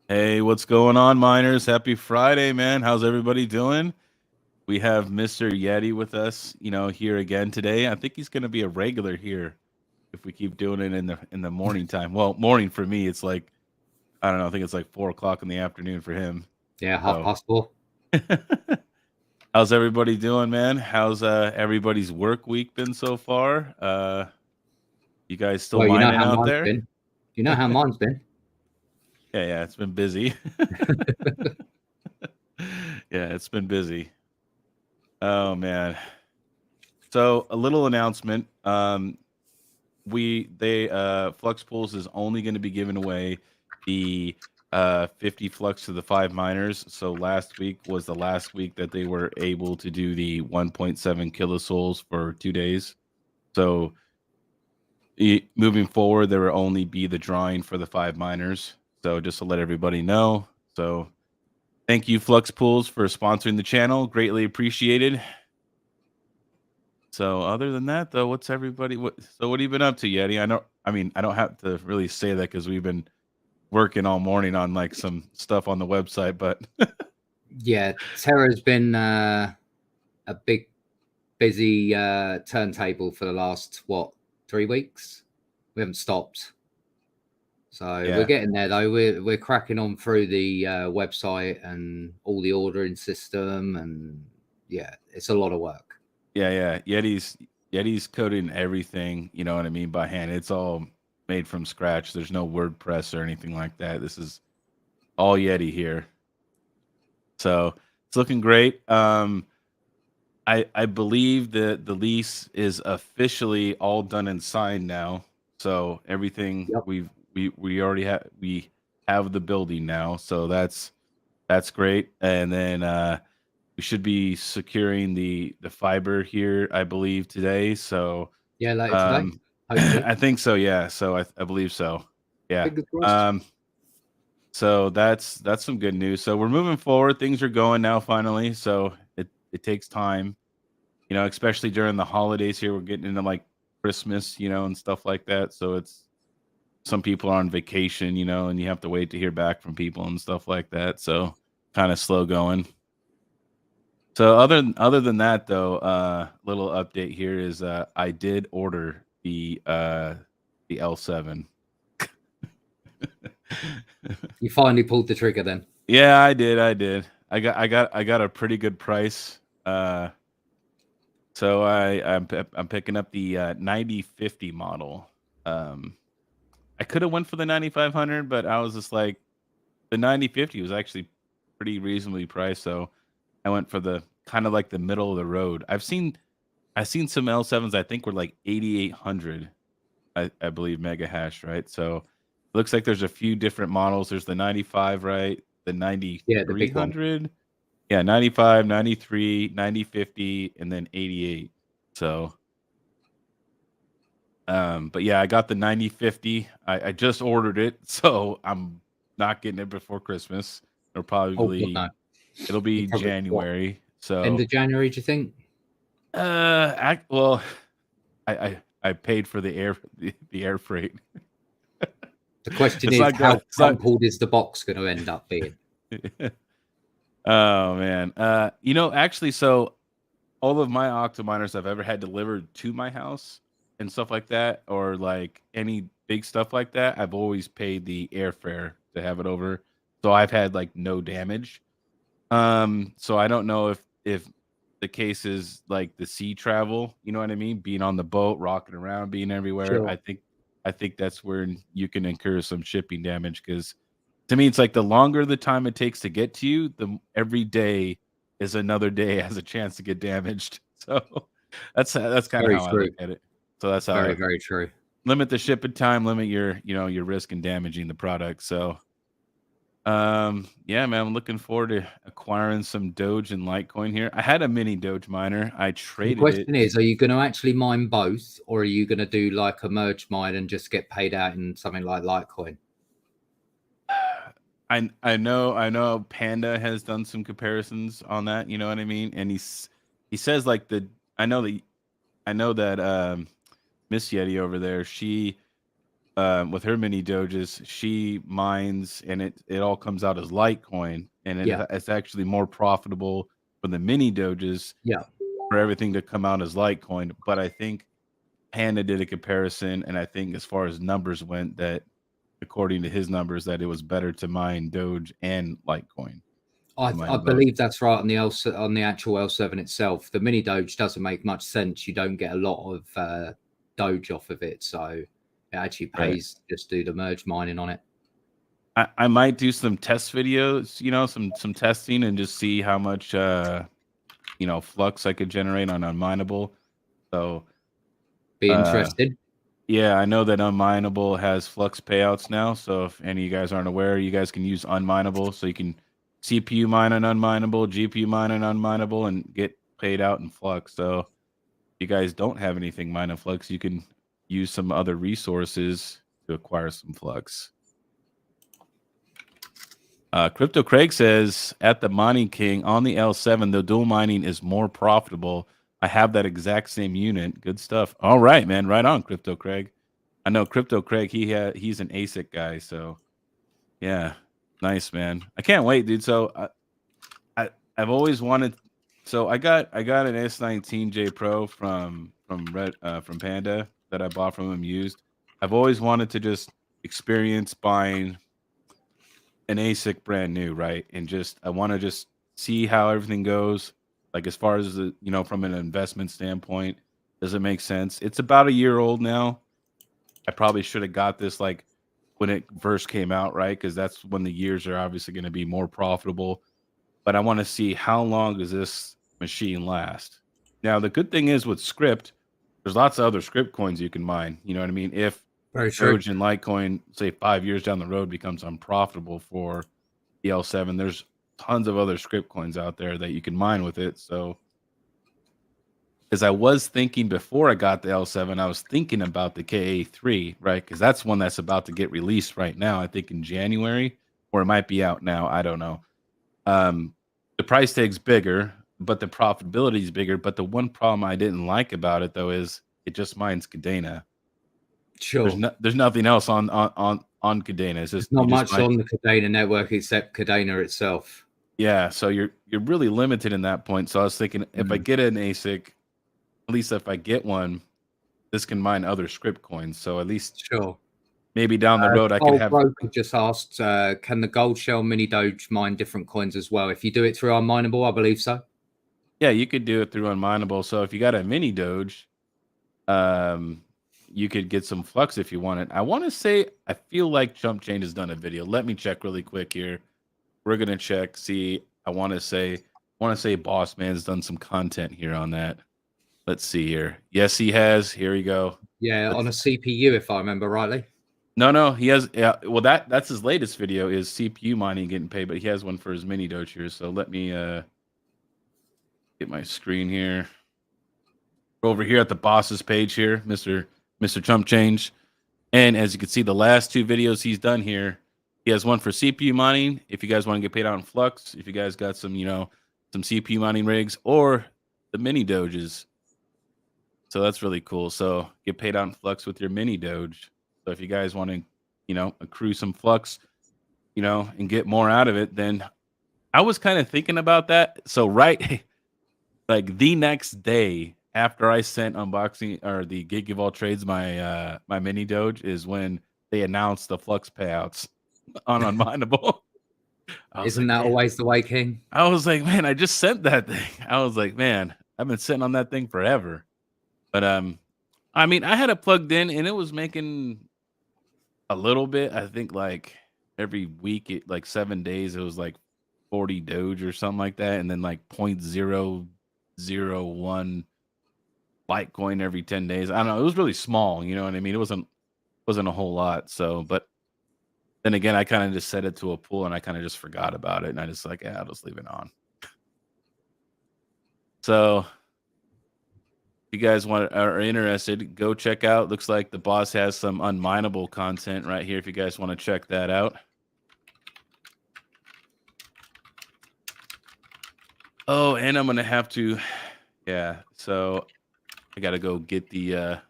Hey, what's going on, miners? Happy Friday, man. How's everybody doing? We have Mr. Yeti with us, here again today. I think he's going to be a regular here if we keep doing it in the morning time. Well, morning for me, it's like I don't know. I think it's like 4 o'clock in the afternoon for him. Yeah, half So, past four. how's everybody doing, man? How's everybody's work week been so far? You guys still Well, you know mining how out mine's there? been. You know how mine's been. Yeah, it's been busy. Yeah, it's been busy. Oh man. So a little announcement. Flux Pools is only going to be giving away the 50 Flux to the 5 miners. So last week was the last week that they were able to do the 1.7 kilosouls for 2 days. So moving forward, there will only be the drawing for the 5 miners. So just to let everybody know. So thank you, Flux Pools, for sponsoring the channel. Greatly appreciated. So other than that, though, what's everybody? What have you been up to, Yeti? I don't have to really say that because we've been working all morning on like some stuff on the website. But Yeah, Terra's been a big, busy turntable for the last 3 weeks. We haven't stopped, so we're yeah, getting there though. We're cracking on through the website and all the ordering system, and yeah, it's a lot of work. yeah. Yeti's coding everything. You know what I mean by hand. It's all made from scratch. There's no WordPress or anything like that. This is all Yeti here. So it's looking great. I believe that the lease is officially all done and signed now. So everything Yep. we already have the building now. So that's great. And then we should be securing the fiber here, I believe, today. So Yeah, later today, um hopefully. I think so, yeah. So I believe so. Yeah. Fingers crossed. Um so that's some good news. So we're moving forward. Things are going now finally. So it takes time, especially during the holidays here. We're getting into like Christmas, and stuff like that. So it's some people are on vacation, and you have to wait to hear back from people and stuff like that. So kind of slow going. So other than that though, little update here is I did order the L7. You finally pulled the trigger then. Yeah, I did. I got a pretty good price. So I'm picking up the 9050 model. Um I could have went for the 9500, but I was just like the 9050 was actually pretty reasonably priced, so I went for the kind of like the middle of the road. I've seen some L7s I think were like 8800, I believe mega hash, right? So it looks like there's a few different models. There's the 95, right? The Yeah, the big one. 9300. Yeah, 95, 93, 9050, and then 88. So but yeah, I got the 9050. I just ordered it, so I'm not getting it before Christmas. It'll Oh God, probably no. it'll You be probably what? January. End So of January, do you think? well, I paid for the air freight. The question It's is, not good. how crumpled is the box going to end up being? Oh man. Actually, so all of my octominers I've ever had delivered to my house and stuff like that, or like any big stuff like that, I've always paid the airfare to have it over. So I've had like no damage. So I don't know if the case is like the sea travel, you know what I mean? Being on the boat, rocking around, being everywhere. Sure. I think that's where you can incur some shipping damage because to me it's like the longer the time it takes to get to you, the every day is another day has a chance to get damaged. So that's kind of Very how I look true. at it. So that's how Very, I very true. limit the shipping time, limit your risk in damaging the product. So yeah, man, I'm looking forward to acquiring some Doge and Litecoin here. I had a mini Doge miner. I The traded it. question is, are you going to actually mine both, or are you going to do like a merge mine and just get paid out in something like Litecoin? I know Panda has done some comparisons on that, you know what I mean? And he says like I know that Miss Yeti over there, with her mini doges, she mines and it all comes out as Litecoin, and it's actually more profitable for the mini doges Yeah. for everything to come out as Litecoin. But I think Panda did a comparison, and I think as far as numbers went, that according to his numbers, that it was better to mine Doge and Litecoin. I believe that's right on the actual L7 itself. The mini Doge doesn't make much sense. You don't get a lot of Doge off of it, so it actually pays to just do the merge mining on it. I might do some test videos, you know, some testing and just see how much you know, flux I could generate on unminable. So be interested. Yeah, I know that unminable has flux payouts now. So if any of you guys aren't aware, you guys can use unminable. So you can CPU mine an unminable, GPU mine an unminable, and get paid out in flux. So if you guys don't have anything mine in flux, you can use some other resources to acquire some flux. Crypto Craig says at the Mining King on the L7, the dual mining is more profitable. I have that exact same unit. Good stuff. All right, man. Right on, Crypto Craig. I know Crypto Craig. He's an ASIC guy. So yeah, nice, man. I can't wait, dude. So I've always wanted. So I got an S19J Pro from Panda that I bought from him used. I've always wanted to just experience buying an ASIC brand new, right? And just I want to just see how everything goes. Like as far as the, you know, from an investment standpoint, does it make sense? It's about a year old now. I probably should have got this like when it first came out, right? Because that's when the years are obviously going to be more profitable. But I want to see how long does this machine last. Now the good thing is with script, there's lots of other script coins you can mine. You know what I mean? If Very true. Doge and Litecoin, say 5 years down the road, becomes unprofitable for the L7, there's tons of other script coins out there that you can mine with it. So, as I was thinking before I got the L7, I was thinking about the KA3, right? Because that's one that's about to get released right now. I think in January, or it might be out now. I don't know. The price tag's bigger, but the profitability is bigger. But the one problem I didn't like about it though is it just mines Cadena. Sure. There's nothing else on Cadena. It's just not much on the Cadena network except Cadena itself. Yeah, so you're really limited in that point. So I was thinking if I get an ASIC, at least if I get one, this can mine other script coins. So at least sure, maybe down the road I could have. Broker just asked, can the Gold Shell Mini Doge mine different coins as well? If you do it through unminable, I believe so. Yeah, you could do it through unminable. So if you got a mini Doge, you could get some flux if you want it. I want to say I feel like Chump Chain has done a video. Let me check really quick here. We're gonna check. See, I want to say Boss Man's done some content here on that. Let's see here. Yes, he has. Here we go. Yeah, on a CPU, if I remember rightly. No, he has. Yeah, well, that's his latest video is CPU mining getting paid, but he has one for his mini Doge here. So let me get my screen here. Over here at the boss's page here, Mr. Chump Change, and as you can see, the last two videos he's done here, he has one for CPU mining. If you guys want to get paid out in Flux, if you guys got some, you know, some CPU mining rigs or the mini Doges. So that's really cool. So get paid out in Flux with your mini Doge. So if you guys want to, you know, accrue some Flux, you know, and get more out of it, then I was kind of thinking about that. So right, like the next day after I sent unboxing or the Gig of All Trades my my mini Doge is when they announced the Flux payouts on unminable. Isn't that always the way, King? I was like, man, I just sent that thing. I was like, man, I've been sitting on that thing forever. But I mean, I had it plugged in and it was making a little bit. I think like every week, like 7 days, it was like 40 Doge or something like that, and then like 0.001 Litecoin every 10 days. I don't know. It was really small. You know what I mean? It wasn't a whole lot. So, but then again, I kind of just set it to a pool and I kind of just forgot about it, and I just like, yeah, I'll just leave it on. So if you guys are interested, go check out. Looks like the boss has some unminable content right here if you guys want to check that out. Oh, and I'm gonna have to, yeah. So I gotta go get the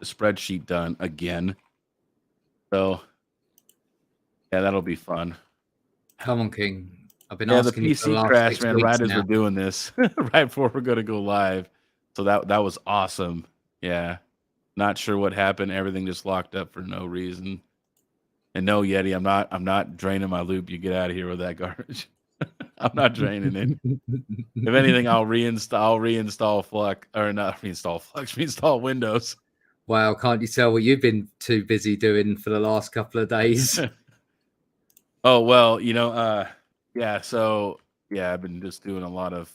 the spreadsheet done again. So yeah, that'll be fun. Come on, King. I've been Yeah, the asking you for the PC last crashed, 6 man, weeks right as now. we're doing this, right before we're gonna go live. So that was awesome. Yeah. Not sure what happened. Everything just locked up for no reason. And no, Yeti, I'm not draining my loop. You get out of here with that garbage. I'm not draining it. If anything, I'll reinstall Flux, or not reinstall Flux, reinstall Windows. Wow, can't you tell what you've been too busy doing for the last couple of days? Oh well, yeah, so yeah, I've been just doing a lot of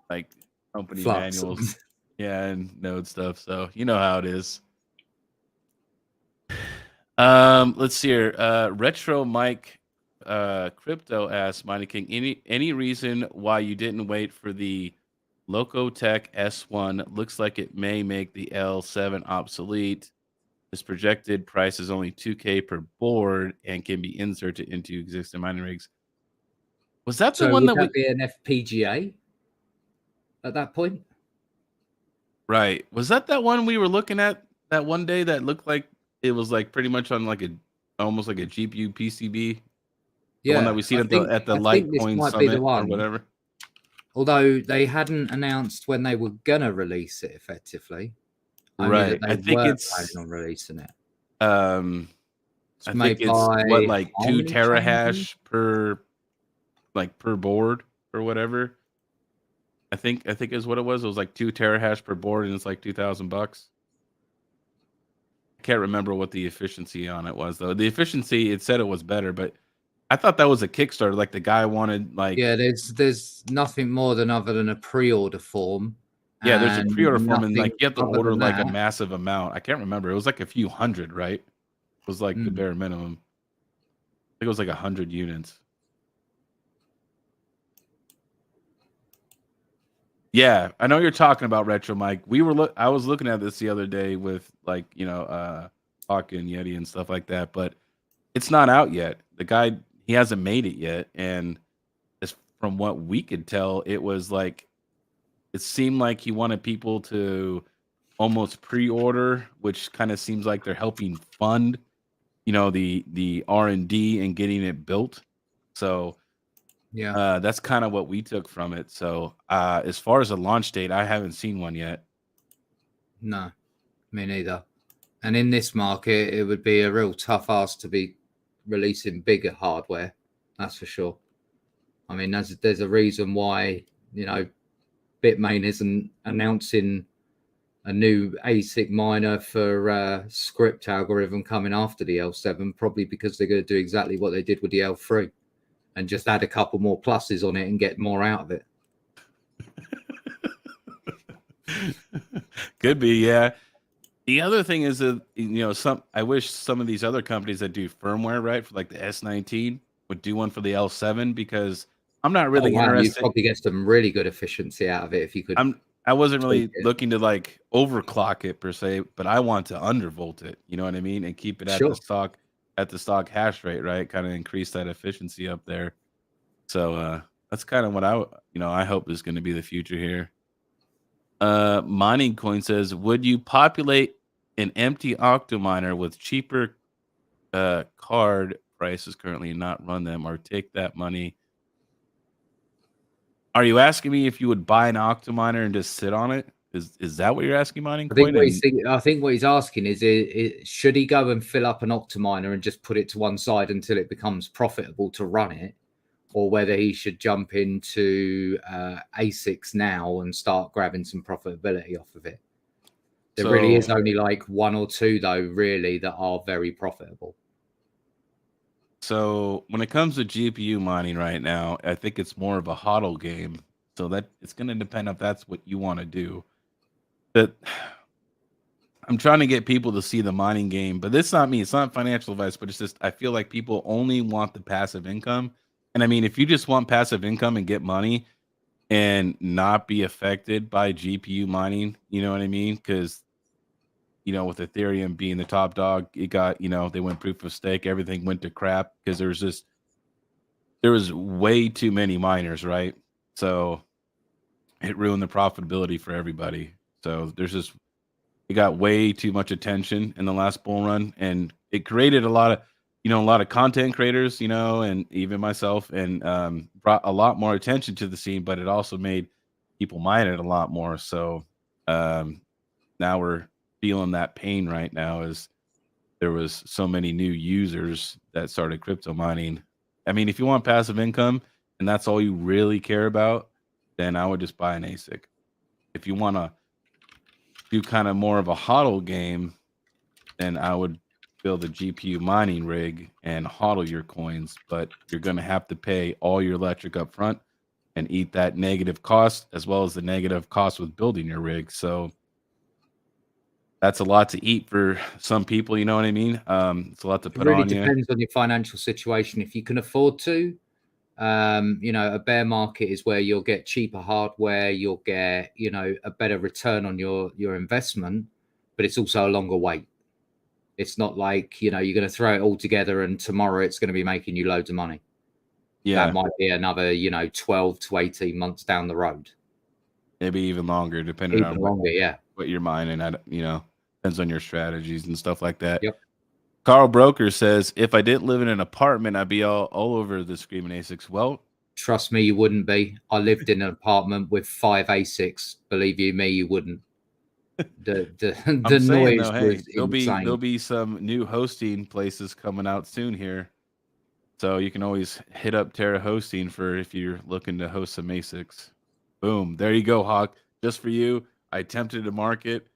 like company Flux. manuals, yeah, and node stuff. So you know how it is. Let's see here. Retro Mike Crypto asks Mighty King, any reason why you didn't wait for the Locotech S1? Looks like it may make the L7 obsolete. This projected price is only 2K per board and can be inserted into existing mining rigs. Was that the So one would that that be an FPGA at that point? right? Was that one we were looking at that one day that looked like it was like pretty much on like almost like a GPU PCB? The one that Yeah, we seen I at think the I think this Litecoin might be the Summit or one. whatever. Although they hadn't announced when they were gonna release it effectively, only that Right. they I think were it's planning on releasing it. um It's I think made it's what, by like 2 Harmony Chain. terahash per board or whatever. I think is what it was. It was like 2 terahash per board and it's like $2,000. I can't remember what the efficiency on it was though. The efficiency, it said it was better, but I thought that was a Kickstarter. Like the guy wanted like Yeah, there's nothing more than other than a pre-order form. yeah, there's a And pre-order form and nothing like you have to other order than like a that. massive amount. I can't remember. It was like a few hundred, right? It was like the Mm. bare minimum. I think it was like 100 units. Yeah, I know you're talking about Retro Mike. I was looking at this the other day with like, Hawk and Yeti and stuff like that, but it's not out yet. The guy, he hasn't made it yet, and as from what we could tell, it seemed like he wanted people to almost pre-order, which kind of seems like they're helping fund, the R&D and getting it built. So Yeah, that's kind of what we took from it. So as far as a launch date, I haven't seen one yet. no, me neither. And in this market, it would be a real tough ask to be releasing bigger hardware. That's for sure. I mean, there's a reason why, Bitmain isn't announcing a new ASIC miner for script algorithm coming after the L7, probably because they're going to do exactly what they did with the L3 and just add a couple more pluses on it and get more out of it. Could be, yeah. The other thing is that I wish some of these other companies that do firmware, right, for like the S19 would do one for the L7 because I'm not really Wow, you'd interested. probably get some really good efficiency out of it if you could. I wasn't really looking to like overclock it per se, but I want to undervolt it. You know what I mean, and keep it at Sure. the stock hash rate, right? Kind of increase that efficiency up there. So that's kind of what I hope is going to be the future here. Mining Coin says, would you populate an empty Octominer with cheaper card prices currently and not run them, or take that money? Are you asking me if you would buy an Octominer and just sit on it? Is that what you're asking, Mining Coin? I think what he's asking is should he go and fill up an Optiminer and just put it to one side until it becomes profitable to run it, or whether he should jump into ASICs now and start grabbing some profitability off of it. There really is only like one or two, though, really, that are very profitable. So when it comes to GPU mining right now, I think it's more of a hodl game. So that it's going to depend if that's what you want to do. But I'm trying to get people to see the mining game, but it's not me. It's not financial advice, but it's just I feel like people only want the passive income. And I mean, if you just want passive income and get money and not be affected by GPU mining, you know what I mean? Because with Ethereum being the top dog, it got, they went proof of stake, everything went to crap because there was way too many miners, right? So it ruined the profitability for everybody. So there's just, it got way too much attention in the last bull run, and it created a lot of content creators, and even myself, and brought a lot more attention to the scene. But it also made people mine it a lot more. So now we're feeling that pain right now, as there was so many new users that started crypto mining. I mean, if you want passive income and that's all you really care about, then I would just buy an ASIC. If you want to do kind of more of a hodl game, then I would build a GPU mining rig and hodl your coins, but you're going to have to pay all your electric up front and eat that negative cost as well as the negative cost with building your rig. So that's a lot to eat for some people, you know what I mean? It's a lot to put on you. It really depends on your financial situation. If you can afford to, a bear market is where you'll get cheaper hardware, you'll get, a better return on your investment, but it's also a longer wait. It's not like, you're going to throw it all together and tomorrow it's going to be making you loads of money. Yeah. That might be another, 12 to 18 months down the road. Maybe even longer, depending on what you're mining at, depends on your strategies and stuff like that. Yep. Carl Broker says, if I didn't live in an apartment, I'd be all over the Screaming ASICs. Well, trust me, you wouldn't be. I lived in an apartment with 5 ASICs. Believe you me, you wouldn't. The noise was insane. There'll be some new hosting places coming out soon here. So you can always hit up Terra Hosting for if you're looking to host some ASICs. Boom. There you go, Hawk. Just for you. I attempted to market.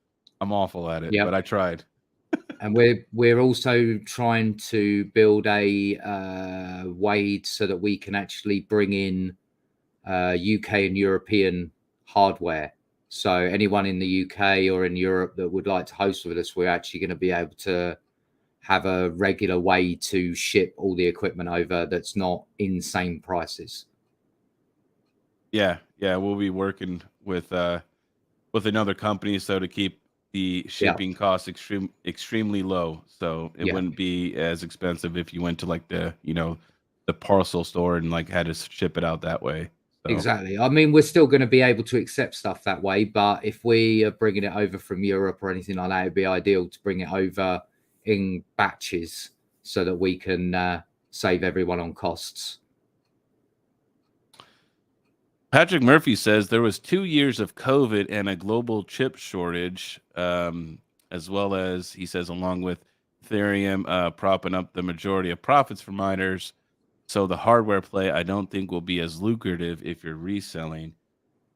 I'm awful at it, but I tried. And we're also trying to build a way so that we can actually bring in UK and European hardware. So anyone in the UK or in Europe that would like to host with us, we're actually going to be able to have a regular way to ship all the equipment over that's not insane prices. Yeah, we'll be working with another company so to keep the shipping costs extremely low. So it wouldn't be as expensive if you went to like the parcel store and like had to ship it out that way. So. Exactly. I mean, we're still going to be able to accept stuff that way, but if we are bringing it over from Europe or anything like that, it'd be ideal to bring it over in batches so that we can save everyone on costs. Patrick Murphy says there was 2 years of COVID and a global chip shortage, as well as, he says, along with Ethereum propping up the majority of profits for miners. So the hardware play, I don't think, will be as lucrative if you're reselling.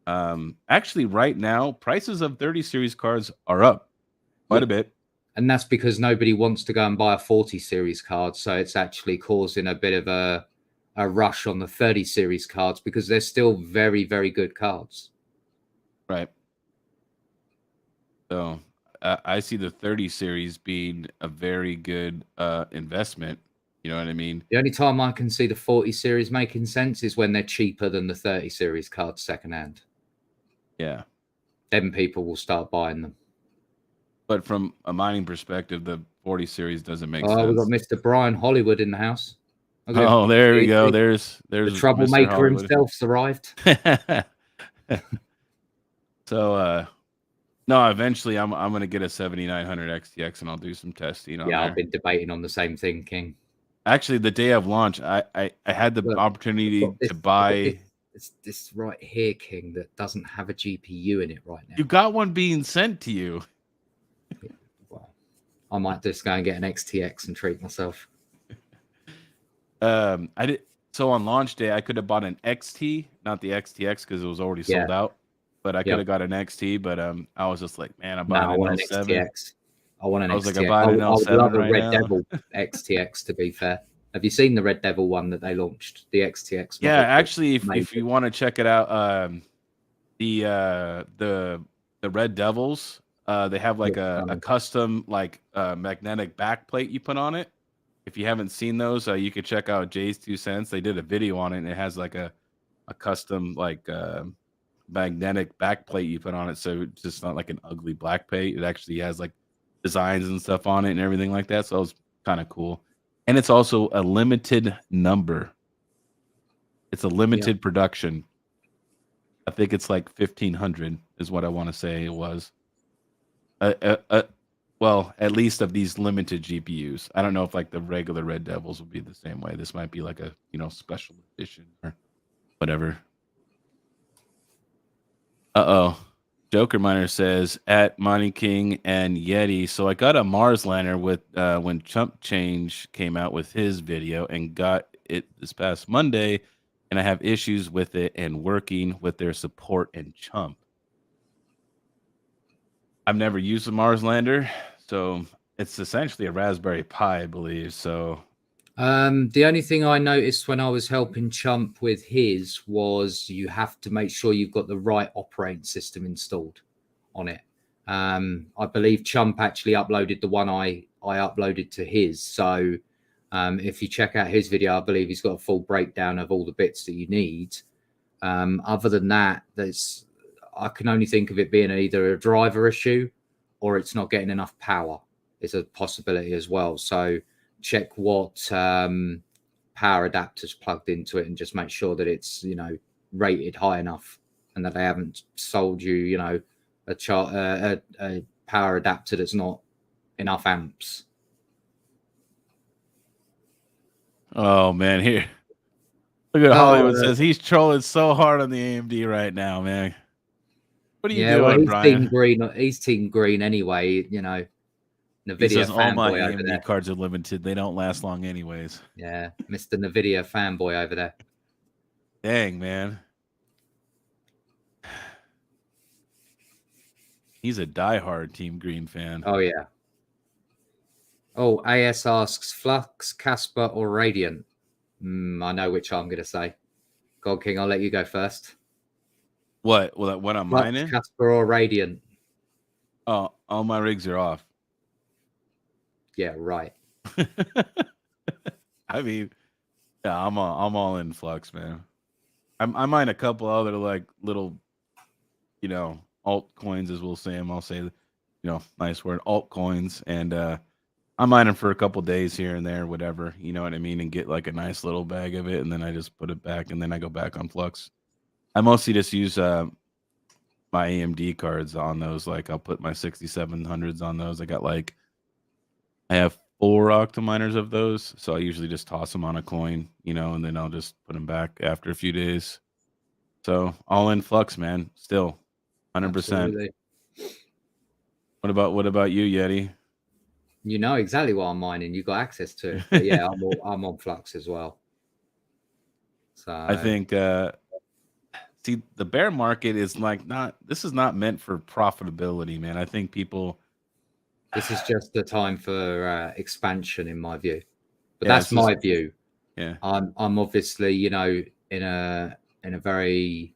Actually, right now, prices of 30 series cards are up quite a bit. And that's because nobody wants to go and buy a 40 series card. So it's actually causing a bit of a rush on the 30 series cards because they're still very, very good cards. Right. So I see the 30 series being a very good investment. You know what I mean? The only time I can see the 40 series making sense is when they're cheaper than the 30 series cards secondhand. Yeah. Then people will start buying them. But from a mining perspective, the 40 series doesn't make sense. Oh, we've got Mr. Brian Hollywood in the house. Oh, there we go. There's the troublemaker himself's arrived. So, no, eventually I'm going to get a 7900 XTX and I'll do some testing on there. I've been debating on the same thing, King. Actually, the day of launch, I had the opportunity to buy this right here, King, that doesn't have a GPU in it right now. You got one being sent to you. Yeah, well, I might just go and get an XTX and treat myself. I did. So on launch day, I could have bought an XT, not the XTX, because it was already sold out. But I could have got an XT. But I was just like, man, I bought an L7. XTX. I want an XTX. I was like, I bought an L7 I would love a right Red now. Devil XTX. To be fair, have you seen the Red Devil one that they launched? The XTX. Yeah, actually, if you want to check it out, the Red Devils, they have like a custom like magnetic backplate you put on it. If you haven't seen those, you could check out Jay's 2 Cents. They did a video on it, and it has like a custom like magnetic backplate you put on it, so it's just not like an ugly black plate. It actually has like designs and stuff on it and everything like that. So it was kind of cool, and it's also a limited number. It's a limited production. I think it's like 1,500 is what I want to say it was. well, at least of these limited GPUs. I don't know if like the regular Red Devils will be the same way. This might be like a special edition or whatever. Uh-oh. Joker Miner says at Money King and Yeti. So I got a Mars lander with when Chump Change came out with his video and got it this past Monday, and I have issues with it and working with their support and Chump. I've never used a Mars lander, so it's essentially a Raspberry Pi, I believe. So the only thing I noticed when I was helping Chump with his was you have to make sure you've got the right operating system installed on it. I believe Chump actually uploaded the one I uploaded to his. So if you check out his video, I believe he's got a full breakdown of all the bits that you need. Other than that, I can only think of it being either a driver issue or it's not getting enough power. It's a possibility as well. So check what power adapters plugged into it and just make sure that it's rated high enough and that they haven't sold you a power adapter that's not enough amps. Oh man, here. Look at Hollywood says he's trolling so hard on the AMD right now, man. What are you doing, well, he's Brian? Team Green. He's Team Green anyway. NVIDIA he says all my AMD there. Cards are limited. They don't last long anyways. Yeah, Mr. NVIDIA fanboy over there. Dang, man. He's a diehard Team Green fan. Oh, yeah. Oh, AS asks, Flux, Casper, or Radiant? I know which I'm going to say. God King, I'll let you go first. What? Well, what I'm mining? Casper or Radiant? Oh, all my rigs are off. Yeah, right. I mean, yeah, I'm all in Flux, man. I mine a couple other like little, altcoins, as we'll say them. I'll say, nice word, altcoins, and I mine them for a couple days here and there, whatever, you know what I mean, and get like a nice little bag of it, and then I just put it back, and then I go back on Flux. I mostly just use my AMD cards on those. Like I'll put my 6700s on those. I have 4 octominers of those, so I usually just toss them on a coin, and then I'll just put them back after a few days. So all in Flux, man. Still, 100%. Absolutely. What about you, Yeti? You know exactly what I'm mining. You got access to it. But yeah, I'm on Flux as well. So I think see, the bear market is this is not meant for profitability, man. I think this is just the time for expansion, in my view. But that's my view. Yeah, I'm obviously, in a very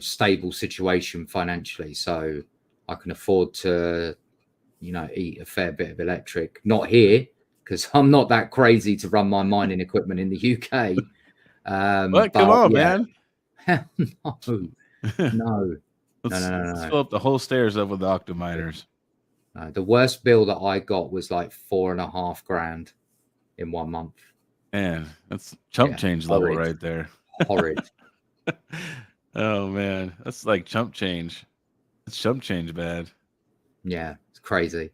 stable situation financially, so I can afford to eat a fair bit of electric. Not here, because I'm not that crazy to run my mining equipment in the UK. What? Come on, man. No. Let's fill up the whole stairs up with the octominers. The worst bill that I got was like $4.5 grand in 1 month. Man, that's chump change level right there. Horrid. Oh man, that's like chump change. It's chump change bad. Yeah, it's crazy.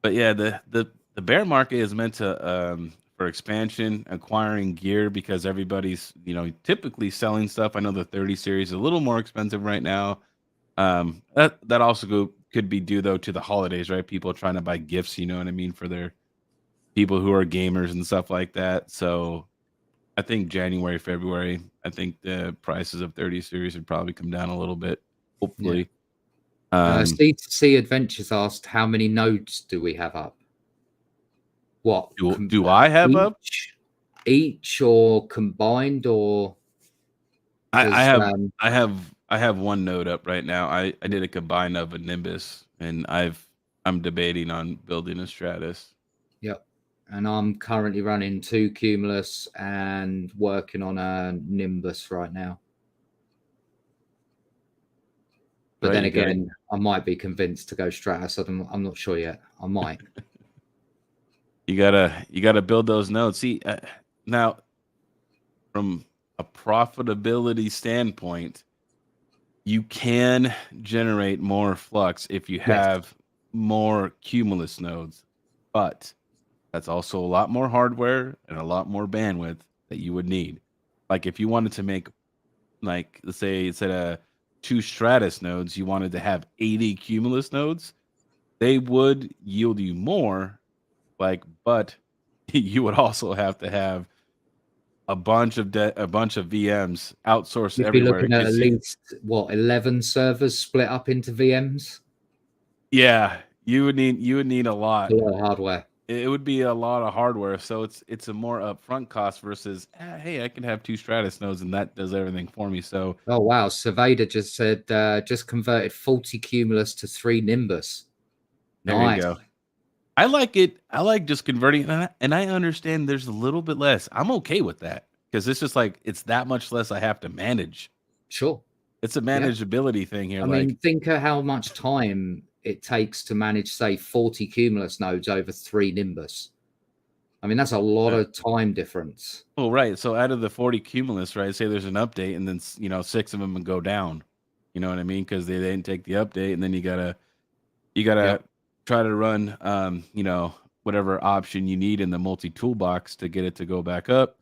But yeah, the bear market is meant to for expansion, acquiring gear, because everybody's typically selling stuff. I know the 30 series is a little more expensive right now. That also could be due though to the holidays, right? People trying to buy gifts, you know what I mean, for their people who are gamers and stuff like that. So I think January, February, I think the prices of 30 series would probably come down a little bit, hopefully. Yeah. C2C Adventures asked, how many nodes do we have up? What do I have up? Each or combined, or I have 1 node up right now. I did a combine of a Nimbus, and I'm debating on building a Stratus. Yep. And I'm currently running 2 Cumulus and working on a Nimbus right now. But right, then again, I might be convinced to go Stratus. I'm not sure yet. I might. You gotta build those nodes. See, now from a profitability standpoint, You can generate more flux if you Yes, have more cumulus nodes, but that's also a lot more hardware and a lot more bandwidth that you would need. Like if you wanted to make, like, let's say instead of 2 Stratus nodes, you wanted to have 80 cumulus nodes, they would yield you more, like, but you would also have to have a bunch of VMs outsourced you'd be everywhere looking at because least what 11 servers split up into VMs. yeah, you would need a A lot. lot of hardware. It would be a lot of hardware, so it's a more upfront cost versus hey, I can have 2 Stratus nodes and that does everything for me. So Oh wow, Surveyda just said just converted 40 Cumulus to 3 Nimbus. there you Nice. go. I like it. I like just converting, and I understand there's a little bit less. I'm okay with that because it's just like it's that much less I have to manage. Sure. It's a Yeah. manageability thing here. I Like, mean, think of how much time it takes to manage, say, 40 Cumulus nodes over 3 Nimbus. I mean, that's a lot of time difference. oh right. So out of the 40 cumulus, right? Say there's an update, and then 6 of them would go down. You know what I mean? Because they didn't take the update, and then you gotta Yep. try to run whatever option you need in the multi toolbox to get it to go back up.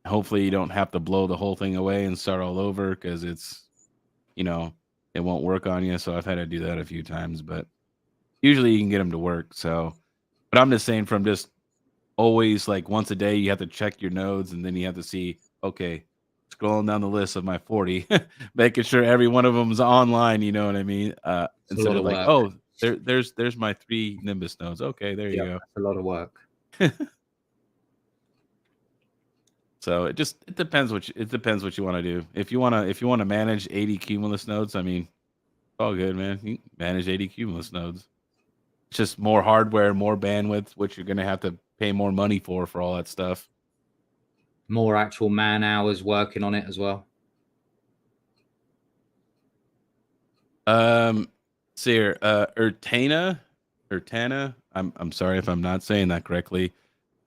Hopefully you don't have to blow the whole thing away and start all over because it won't work on you. So I've had to do that a few times, but usually you can get them to work. So, but I'm just saying, from just always like once a day you have to check your nodes, and then you have to see, okay, scrolling down the list of my 40, making sure every one of them's online, you know what I mean? It's a Instead lot of of like, work. oh, there's my 3 Nimbus nodes. Okay, there you Yep, go. that's a lot of work. So it depends what you want to do. If you want to manage 80 cumulus nodes, I mean, it's all good, man. You can manage 80 cumulus nodes. It's just more hardware, more bandwidth, which you're gonna have to pay more money for all that stuff. More actual man hours working on it as well. See here, Urtana. I'm sorry if I'm not saying that correctly.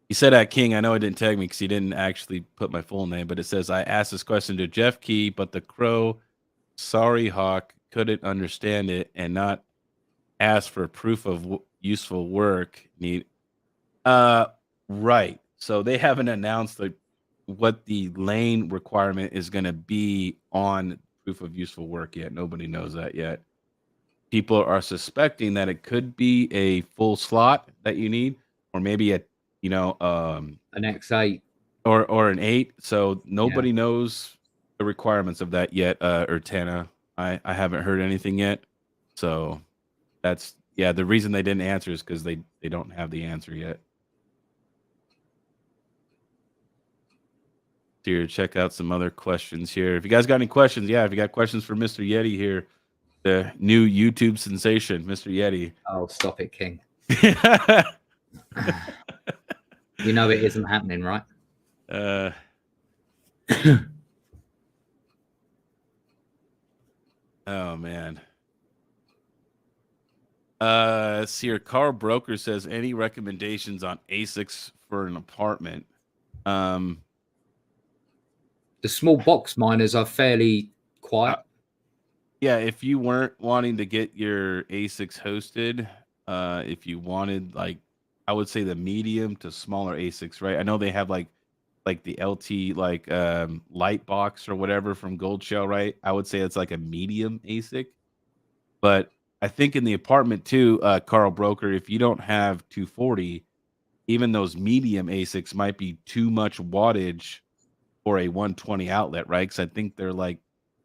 He said at King, I know it didn't tag me because he didn't actually put my full name, but it says I asked this question to Jeff Key, but the crow, sorry Hawk, couldn't understand it and not ask for proof of useful work. Need uh right. So they haven't announced what the lane requirement is going to be on proof of useful work yet. Nobody knows that yet. People are suspecting that it could be a full slot that you need, or maybe a An X8 or an 8. So Yeah. nobody knows the requirements of that yet. Or Tana, I haven't heard anything yet. So that's the reason they didn't answer is because they don't have the answer yet. Here, check out some other questions here. If you guys got any questions, if you got questions for Mr. Yeti here, the new YouTube sensation, Mr. Yeti. Oh, stop it, King. You know it isn't happening, right? Oh man. See here, Carl Broker says any recommendations on ASICs for an apartment? The small box miners are fairly quiet. Yeah, if you weren't wanting to get your ASICs hosted, if you wanted, like, I would say the medium to smaller ASICs, right? I know they have like the LT light box or whatever from Gold Shell, right? I would say it's like a medium ASIC. But I think in the apartment too, Carl Broker, if you don't have 240, even those medium ASICs might be too much wattage for a 120 outlet, right? Because I think they're like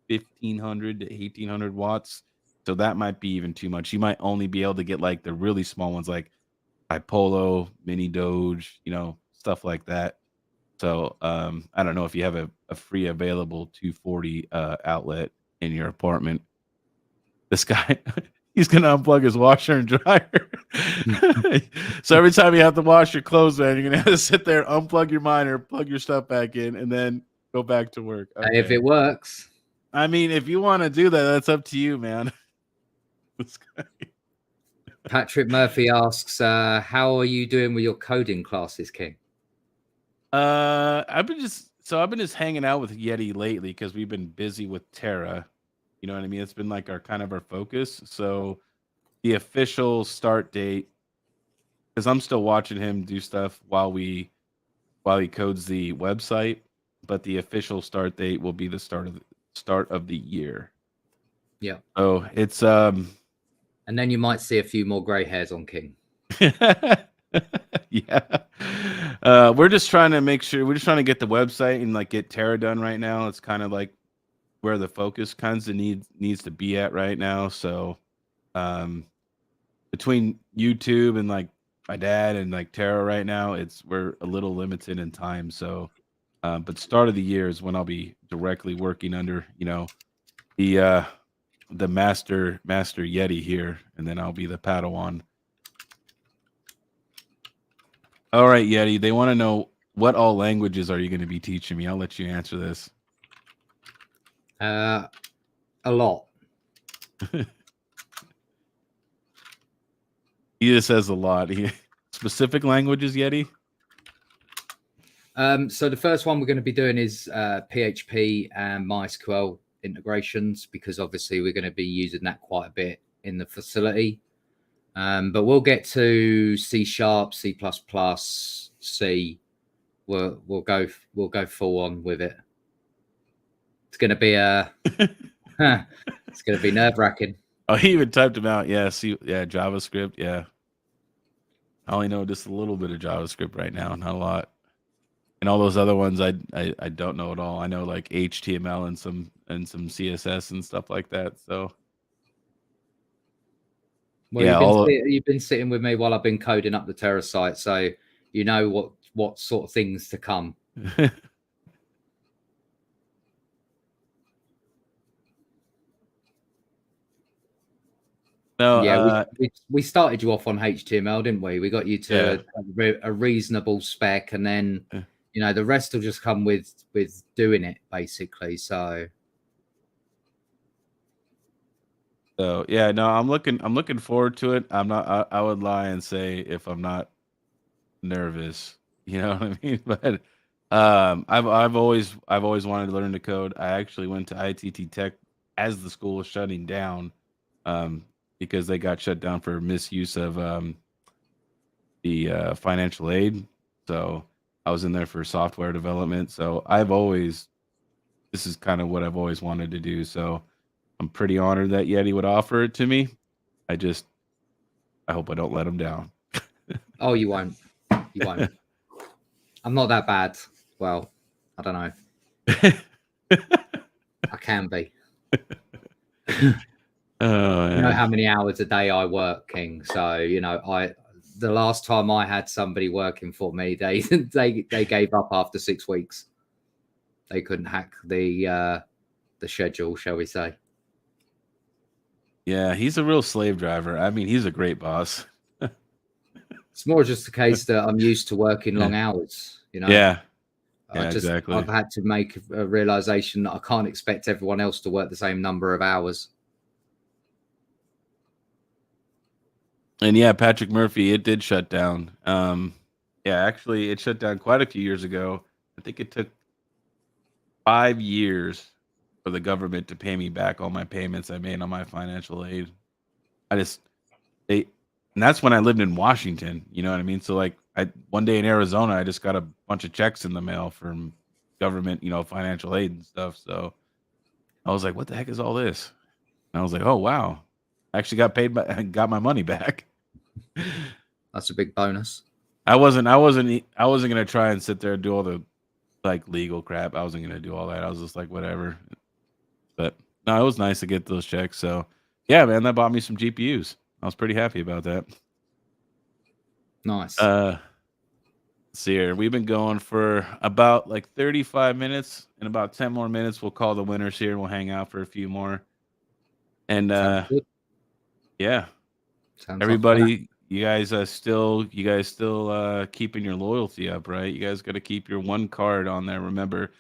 1500 to 1800 watts. So that might be even too much. You might only be able to get like the really small ones, like Ipolo, Mini Doge, stuff like that. So I don't know if you have a free available 240 outlet in your apartment. This guy, he's gonna unplug his washer and dryer. So every time you have to wash your clothes, man, you're gonna have to sit there, unplug your miner, plug your stuff back in, and then go back to work. Okay. If it works. I mean, if you want to do that, that's up to you, man. Patrick Murphy asks, how are you doing with your coding classes, King? I've been just hanging out with Yeti lately because we've been busy with Terra, You know what I mean? It's been like our kind of our focus. So the official start date, because I'm still watching him do stuff while he codes the website, but the official start date will be the start of the year. Yeah. Oh, it's And then you might see a few more gray hairs on King. Yeah. We're just trying to make sure we're just trying to get the website and like get Terra done right now. It's kind of like where the focus kinds of needs to be at right now. So between YouTube and like my dad and like Terra right now, we're a little limited in time. So but start of the year is when I'll be directly working under, the master Yeti here, and then I'll be the Padawan. All right, Yeti. They want to know what all languages are you going to be teaching me? I'll let you answer this. A lot. He just says a lot. Specific languages, Yeti? So the first one we're going to be doing is PHP and MySQL integrations, because obviously we're going to be using that quite a bit in the facility. But we'll get to C#, C++, C. We'll go full on with it. It's going to be it's going to be nerve-wracking. Oh, he even typed them out. Yeah, see, yeah, JavaScript. Yeah, I only know just a little bit of JavaScript right now, not a lot. And all those other ones, I don't know at all. I know like HTML and some CSS and stuff like that. So, well, yeah, you've been sitting with me while I've been coding up the Terra site, so you know what sort of things to come. No, yeah, we started you off on HTML, didn't we? We got you to a reasonable spec, and then the rest will just come with doing it basically. So yeah, no, I'm looking forward to it. I'm not. I would lie and say if I'm not nervous, you know what I mean. But I've always wanted to learn to code. I actually went to ITT Tech as the school was shutting down. Because they got shut down for misuse of the financial aid. So I was in there for software development. So this is kind of what I've always wanted to do. So I'm pretty honored that Yeti would offer it to me. I hope I don't let him down. Oh, you won't. You won't. I'm not that bad. Well, I don't know. I can be. Oh, you know how many hours a day I work, King. So the last time I had somebody working for me, they gave up after 6 weeks. They couldn't hack the schedule, shall we say? Yeah, he's a real slave driver. I mean, he's a great boss. It's more just a case that I'm used to working long hours. Yeah. Exactly. I've had to make a realization that I can't expect everyone else to work the same number of hours. And yeah, Patrick Murphy, it did shut down. Yeah, actually, it shut down quite a few years ago. I think it took 5 years for the government to pay me back all my payments I made on my financial aid. And that's when I lived in Washington. You know what I mean? So like, one day in Arizona, I just got a bunch of checks in the mail from government, financial aid and stuff. So I was like, what the heck is all this? And I was like, oh wow, I actually got paid got my money back. That's a big bonus. I wasn't gonna try and sit there and do all the like legal crap. I wasn't gonna do all that. I was just like, whatever. But no, it was nice to get those checks. So yeah, man, that bought me some GPUs. I was pretty happy about that. Nice. Let's see here. We've been going for about like 35 minutes. In about 10 more minutes, we'll call the winners here and we'll hang out for a few more. And yeah. Sounds everybody, like you guys still keeping your loyalty up, right? You guys got to keep your one card on there. Remember,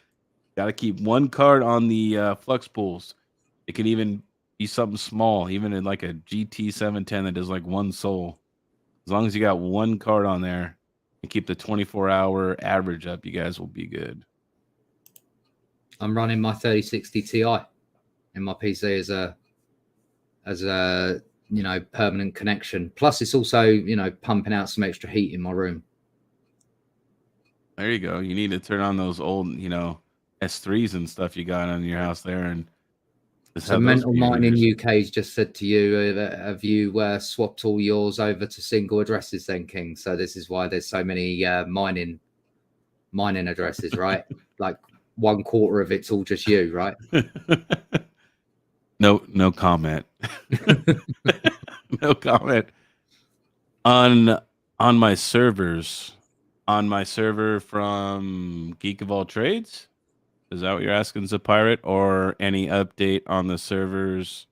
got to keep one card on the Flux pools. It can even be something small, even in like a GT 710 that does like one soul. As long as you got one card on there and keep the 24-hour average up, you guys will be good. I'm running my 3060 Ti. in my PC as a permanent connection. Plus, it's also pumping out some extra heat in my room. There you go. You need to turn on those old, S3s and stuff you got on your house there, and just So have those Mental be your Mine in heaters. UK's just said to you, have you swapped all yours over to single addresses then, King? So this is why there's so many mining addresses, right? Like 1/4 of it's all just you, right? No comment. No comment. On my servers, on my server from Geek of All Trades. Is that what you're asking, Zapirate? Or any update on the servers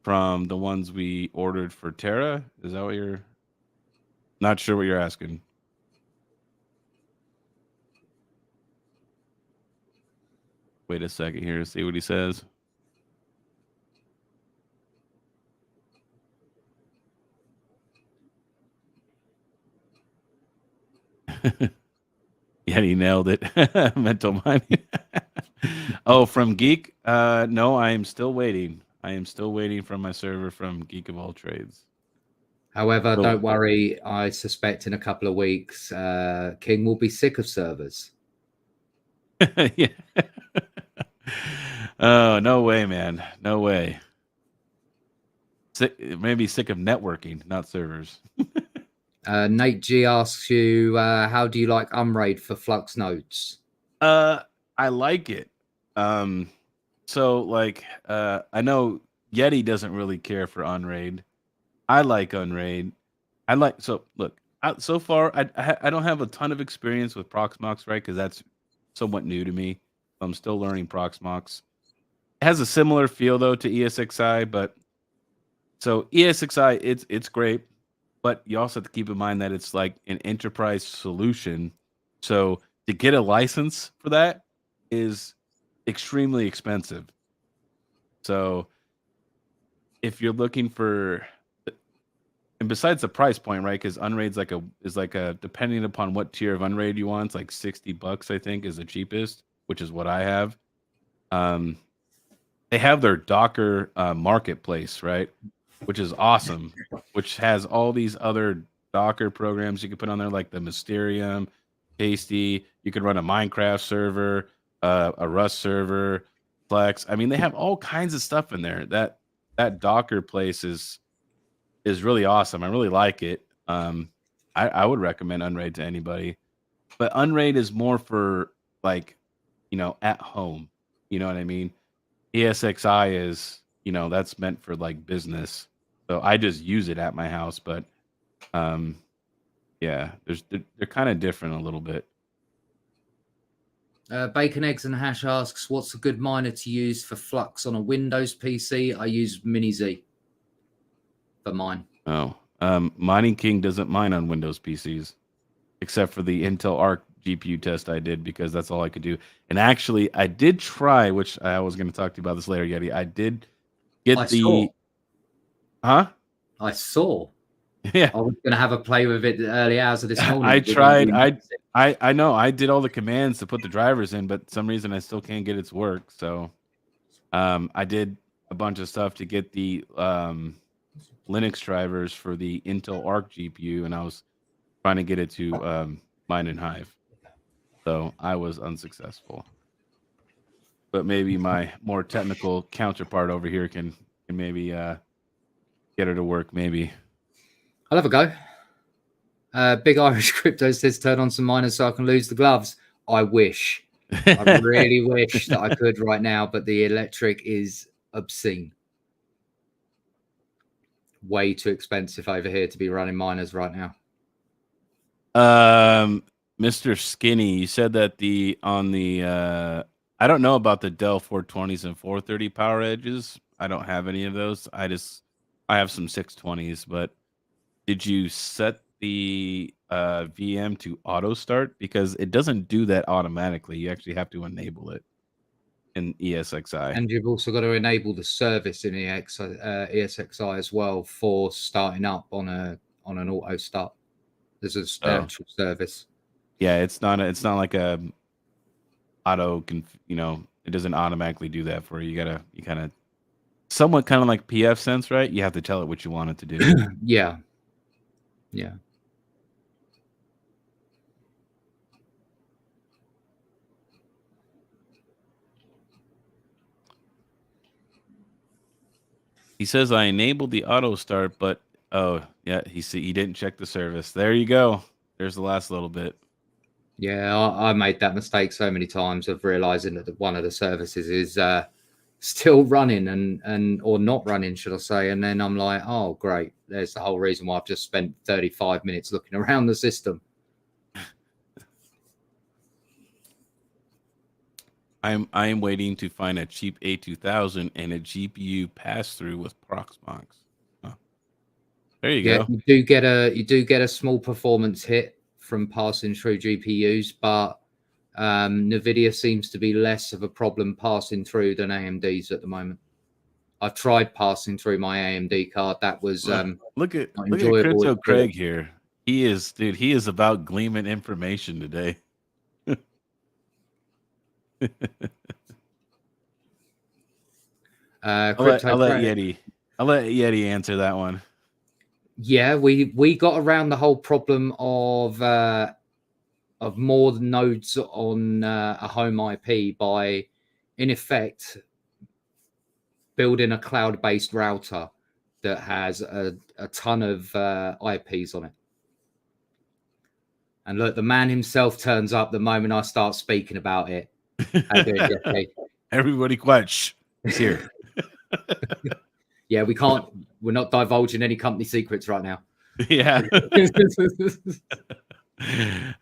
from the ones we ordered for Terra? Is that what you're not sure what you're asking? Wait a second here to see what he says. Yeah, he nailed it. Mental mining. Oh, from Geek? No, I am still waiting. I am still waiting from my server from Geek of All Trades. However, So- don't worry. I suspect in a couple of weeks, King will be sick of servers. Yeah. Oh, no way, man. No way. Maybe sick of networking, not servers. Nate G asks you, how do you like Unraid for Flux nodes? I like it. So like, I know Yeti doesn't really care for Unraid. I like Unraid. Look. So far, I don't have a ton of experience with Proxmox, right? Because that's somewhat new to me. I'm still learning Proxmox. It has a similar feel though to ESXi, but so ESXi, it's great, but you also have to keep in mind that it's like an enterprise solution. So to get a license for that is extremely expensive. So if you're looking for, and besides the price point, right? Because Unraid's like a depending upon what tier of Unraid you want, it's like $60, I think, is the cheapest, which is what I have. They have their Docker marketplace, right? Which is awesome, which has all these other Docker programs you can put on there, like the Mysterium, Tasty. You can run a Minecraft server, a Rust server, Plex. I mean, they have all kinds of stuff in there. That Docker place is really awesome. I really like it. I would recommend Unraid to anybody, but Unraid is more for like, at home. You know what I mean? ESXi is, that's meant for like business. So I just use it at my house, but yeah, they're kind of different a little bit. Bacon, Eggs, and Hash asks, what's a good miner to use for Flux on a Windows PC? I use Mini-Z for mine. Oh, Mining King doesn't mine on Windows PCs, except for the Intel Arc GPU test I did because that's all I could do. And actually, I did try, which I was going to talk to you about this later, Yeti. I did get huh? I saw. Yeah, I was going to have a play with it the early hours of this morning. I tried. I know. I did all the commands to put the drivers in, but some reason I still can't get it to work. So, I did a bunch of stuff to get the Linux drivers for the Intel Arc GPU, and I was trying to get it to mine in Hive. So I was unsuccessful. But maybe my more technical counterpart over here can maybe get her to work. Maybe. I'll have a go. Big Irish Crypto says, turn on some miners so I can lose the gloves. I wish. I really wish that I could right now, but the electric is obscene. Way too expensive over here to be running miners right now. Mr. Skinny, you said that I don't know about the Dell 420s and 430 power edges. I don't have any of those. I have some 620s, but did you set the VM to auto start? Because it doesn't do that automatically. You actually have to enable it in ESXi. And you've also got to enable the service in ESXi as well for starting up on an auto start. There's an actual service. Yeah, it's not like a auto It doesn't automatically do that for you. You kind of somewhat kind of like PF Sense, right? You have to tell it what you want it to do. Yeah. Yeah. He says I enabled the auto start, but oh yeah, he didn't check the service. There you go. There's the last little bit. Yeah, I made that mistake so many times of realizing that one of the services is still running and or not running, should I say? And then I'm like, oh great, there's the whole reason why I've just spent 35 minutes looking around the system. I am waiting to find a cheap A2000 and a GPU pass through with Proxmox. Oh. There you go. You do get a small performance hit from passing through GPUs, but NVIDIA seems to be less of a problem passing through than AMD's at the moment. I've tried passing through my AMD card. That was look at Crypto Craig here. He is about gleaming information today. I'll let Yeti answer that one. Yeah, we got around the whole problem of more nodes on a home IP by, in effect, building a cloud-based router that has a ton of IPs on it. And look, the man himself turns up the moment I start speaking about it. How you doing, Jeffy? Everybody quiet. Shh. He's here. Yeah, we're not divulging any company secrets right now. Yeah.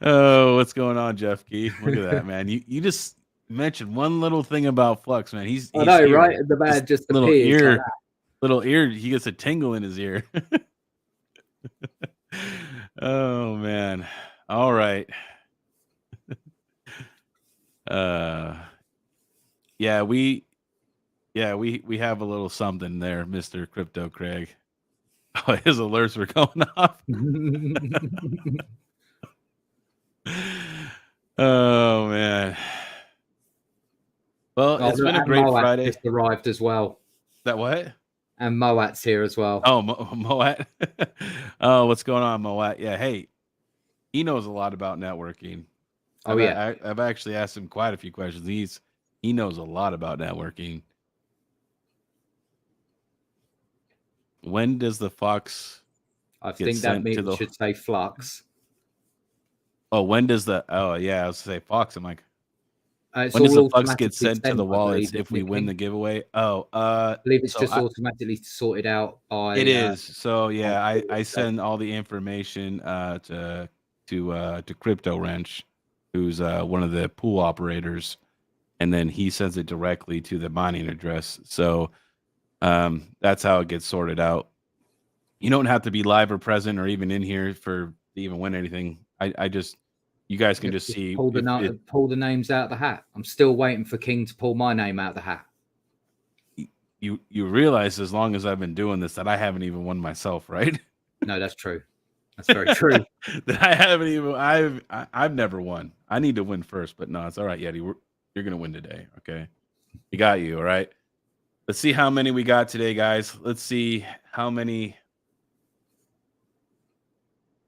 Oh, what's going on, Jeff Key? Look at that, man. You just mentioned one little thing about Flux, man. He's I know, here. right? The man just little ear, he gets a tingle in his ear. Oh man. All right. Yeah, we have a little something there, Mr. Crypto Craig. Oh, his alerts were going off. Oh man. Well, it's been a great Friday. Just arrived as well. That what? And Moat's here as well. Oh, Moat. Oh, what's going on, Moat? Yeah, hey, he knows a lot about networking. Oh, yeah. I've actually asked him quite a few questions. He knows a lot about networking. When does the Fox? I think that means should say Flux. Oh, when does the? Oh, yeah, I was gonna say Fox. I'm like, when does the Flux get sent to the wallets if we win the giveaway? Oh, I believe it's just automatically sorted out by. It is. So yeah, I send all the information to Crypto Wrench, who's one of the pool operators, and then he sends it directly to the mining address. So that's how it gets sorted out. You don't have to be live or present or even in here to even win anything. I just, you guys can just see. Pull the names out of the hat. I'm still waiting for King to pull my name out of the hat. You realize, as long as I've been doing this, that I haven't even won myself, right? No, that's true. That's very true. That I haven't even. I've never won. I need to win first, but no, it's all right, Yeti. You're gonna win today. Okay, we got you. All right. Let's see how many we got today, guys. Let's see how many.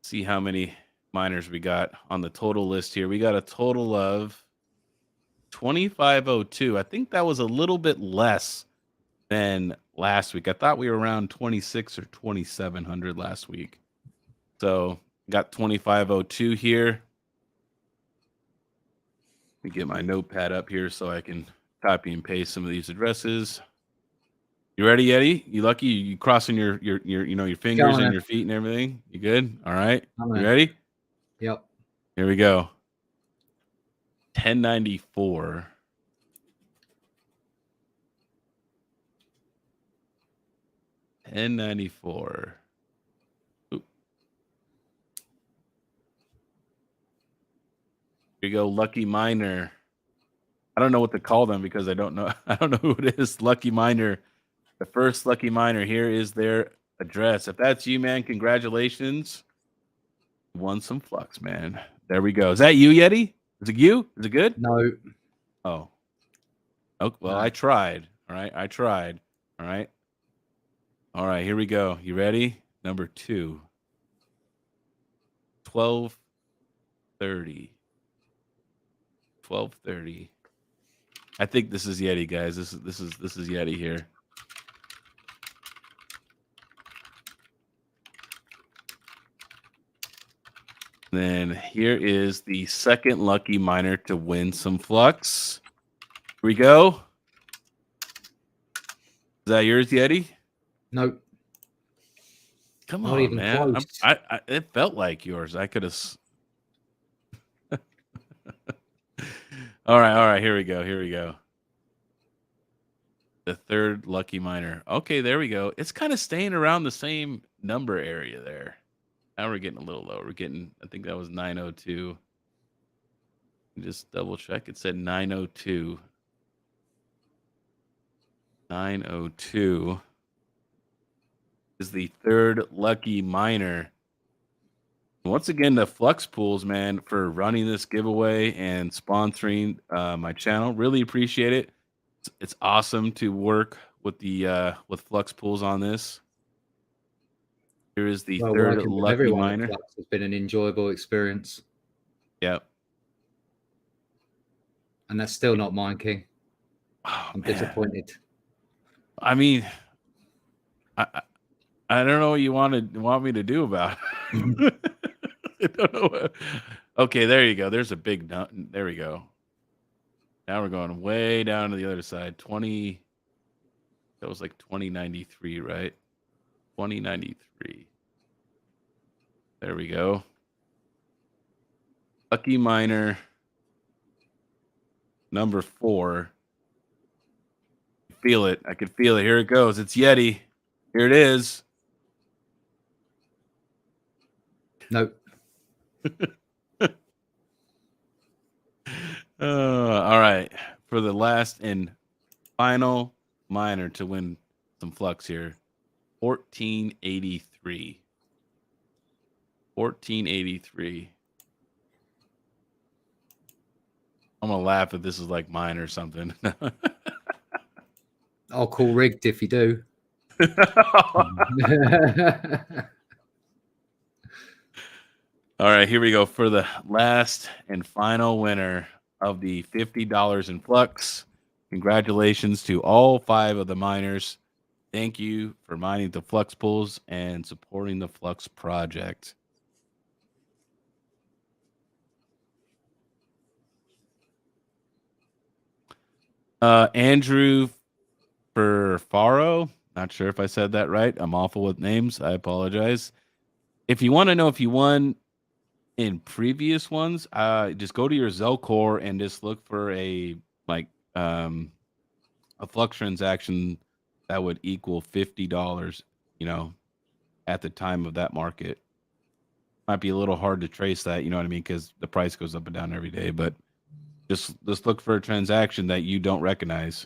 See how many miners we got on the total list here. We got a total of 2502. I think that was a little bit less than last week. I thought we were around 26 or 2700 last week. So got 2502 here. Let me get my notepad up here so I can copy and paste some of these addresses. You ready, Yeti? You lucky? You crossing your fingers and your feet and everything? You good? All right. You ready? Yep. Here we go. 1094. Here you go, Lucky Miner. I don't know what to call them because I don't know who it is. Lucky Miner. The first Lucky Miner. Here is their address. If that's you, man, congratulations. You won some Flux, man. There we go. Is that you, Yeti? Is it you? Is it good? No. Oh. Oh, well, No. I tried. All right. I tried. All right. All right. Here we go. You ready? Number 2. 1230. 1230. I think this is Yeti, guys. This is Yeti here. Then here is the second lucky miner to win some Flux. Here we go. Is that yours, Yeti? Nope. Come Not on, even man. close. It felt like yours. I could have. All right. Here we go. The third lucky miner. Okay, there we go. It's kind of staying around the same number area there. Now we're getting a little lower. We're getting, I think that was 902. Just double check. It said 902. 902 is the third lucky miner. Once again, the Flux Pools, man, for running this giveaway and sponsoring my channel. Really appreciate it. It's awesome to work with the with Flux Pools on this. Here is the Well, third working with lucky everyone at miner. Flux has been an enjoyable experience. Yep. And that's still not mine, King. Oh, I'm man. disappointed. I mean, I don't know what you want me to do about it. I don't know. Okay, there you go. There's a big there we go. Now we're going way down to the other side. 20. That was like 2093, right? 2093. There we go. Lucky miner number 4. Feel it. I can feel it. Here it goes. It's Yeti. Here it is. Nope. All right. For the last and final miner to win some Flux here. 1483. 1483. I'm gonna laugh if this is like mine or something. I'll call rigged if you do. All right, here we go for the last and final winner of the $50 in Flux. Congratulations to all 5 of the miners. Thank you for mining the Flux pools and supporting the Flux project. Andrew Faro, not sure if I said that right. I'm awful with names. I apologize. If you want to know if you won in previous ones, just go to your Zelcore and just look for a Flux transaction that would equal $50, at the time of that market. Might be a little hard to trace that, you know what I mean, because the price goes up and down every day, but just look for a transaction that you don't recognize.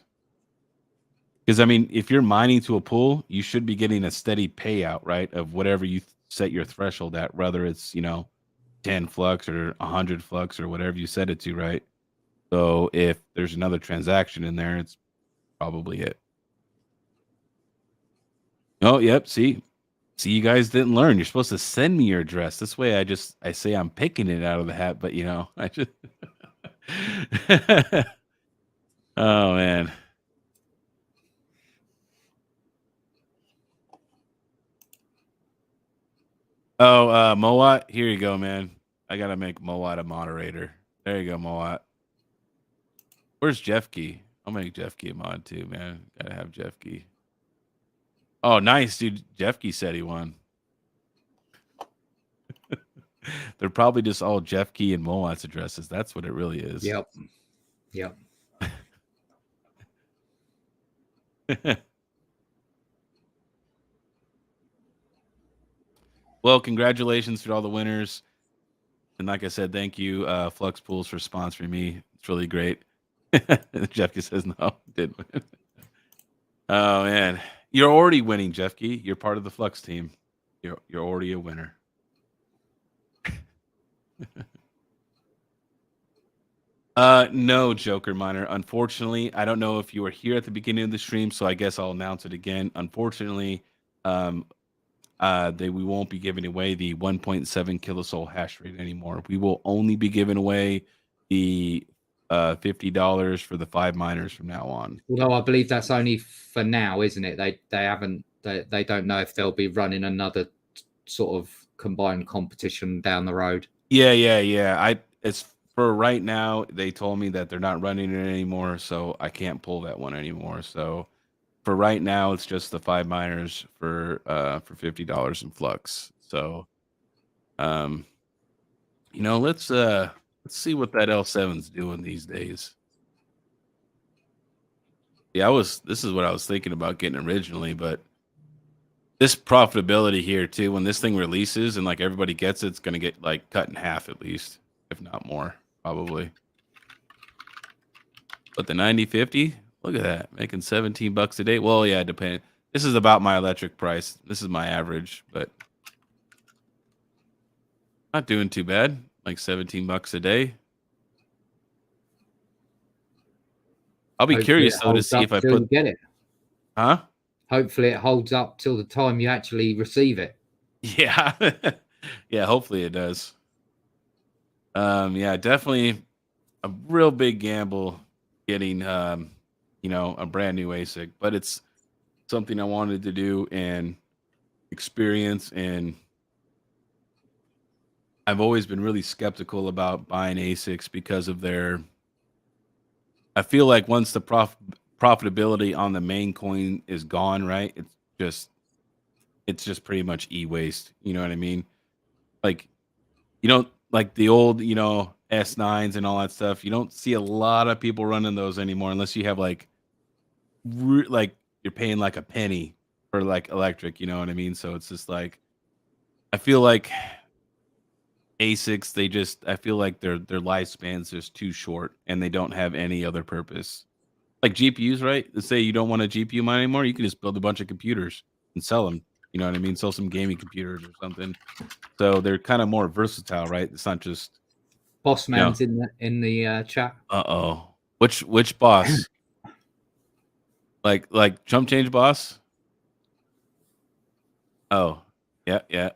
Because, I mean, if you're mining to a pool, you should be getting a steady payout, right, of whatever you set your threshold at, whether it's, 10 Flux or 100 Flux or whatever you set it to, right? So if there's another transaction in there, it's probably it. Oh, yep. See, you guys didn't learn. You're supposed to send me your address. This way I say I'm picking it out of the hat, but I just oh man. Oh, Mowat, here you go, man. I gotta make Mowat a moderator. There you go, Mowat. Where's Jeff Key? I'll make Jeff Key a mod too, man. Gotta have Jeff Key. Oh, nice, dude. Jeff Key said he won. They're probably just all Jeff Key and Mowat's addresses. That's what it really is. Yep. Well, congratulations to all the winners. And like I said, thank you, Flux Pools, for sponsoring me. It's really great. Jeff Key says no, didn't win. Oh man, you're already winning, Jeff Key. You're part of the Flux team. You're already a winner. No, Joker Miner. Unfortunately, I don't know if you were here at the beginning of the stream, so I guess I'll announce it again. Unfortunately, um, we won't be giving away the 1.7 kilosol hash rate anymore. We will only be giving away the $50 for the 5 miners from now on. Although I believe that's only for now, isn't it? They haven't they don't know if they'll be running another sort of combined competition down the road. Yeah. It's for right now. They told me that they're not running it anymore, so I can't pull that one anymore. So for right now, it's just the 5 miners for $50 in Flux. So, let's see what that L7's doing these days. Yeah, this is what I was thinking about getting originally, but this profitability here too, when this thing releases and like everybody gets it, it's gonna get like cut in half at least, if not more, probably. But the 9050, look at that, making $17 a day. Well, yeah, depend. This is about my electric price. This is my average, but not doing too bad. Like $17 a day. I'll be curious though to see if I put get it. Huh? Hopefully it holds up till the time you actually receive it. Yeah. Yeah, hopefully it does. Yeah, definitely a real big gamble getting a brand new ASIC, but it's something I wanted to do and experience, and I've always been really skeptical about buying ASICs because of I feel like once the profitability on the main coin is gone, right? It's just pretty much e-waste. You know what I mean? Like, like the old, S9s and all that stuff. You don't see a lot of people running those anymore unless you have like you're paying like a penny for like electric, you know what I mean? So it's just like I feel like ASICs, I feel like their lifespan's just too short and they don't have any other purpose. Like GPUs, right? Let's say you don't want a GPU mine anymore, you can just build a bunch of computers and sell them. You know what I mean? Sell some gaming computers or something. So they're kind of more versatile, right? It's not just Boss man's in the chat. Uh-oh. Which boss? like chump change boss? Oh. Yeah.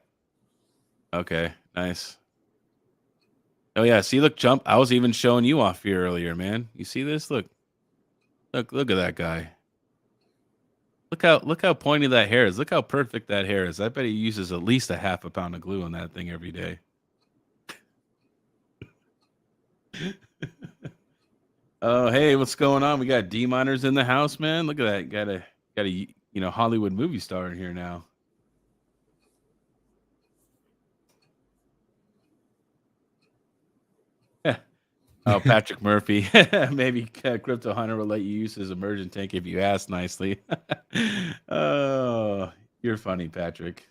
Okay, nice. Oh yeah, see, look, Chump. I was even showing you off here earlier, man. You see this? Look at that guy. Look how pointy that hair is. Look how perfect that hair is. I bet he uses at least a half a pound of glue on that thing every day. Oh, hey, what's going on? We got D miners in the house, man. Look at that. Got a Hollywood movie star in here now. Oh, Patrick Murphy. Maybe Crypto Hunter will let you use his immersion tank if you ask nicely. Oh, you're funny, Patrick.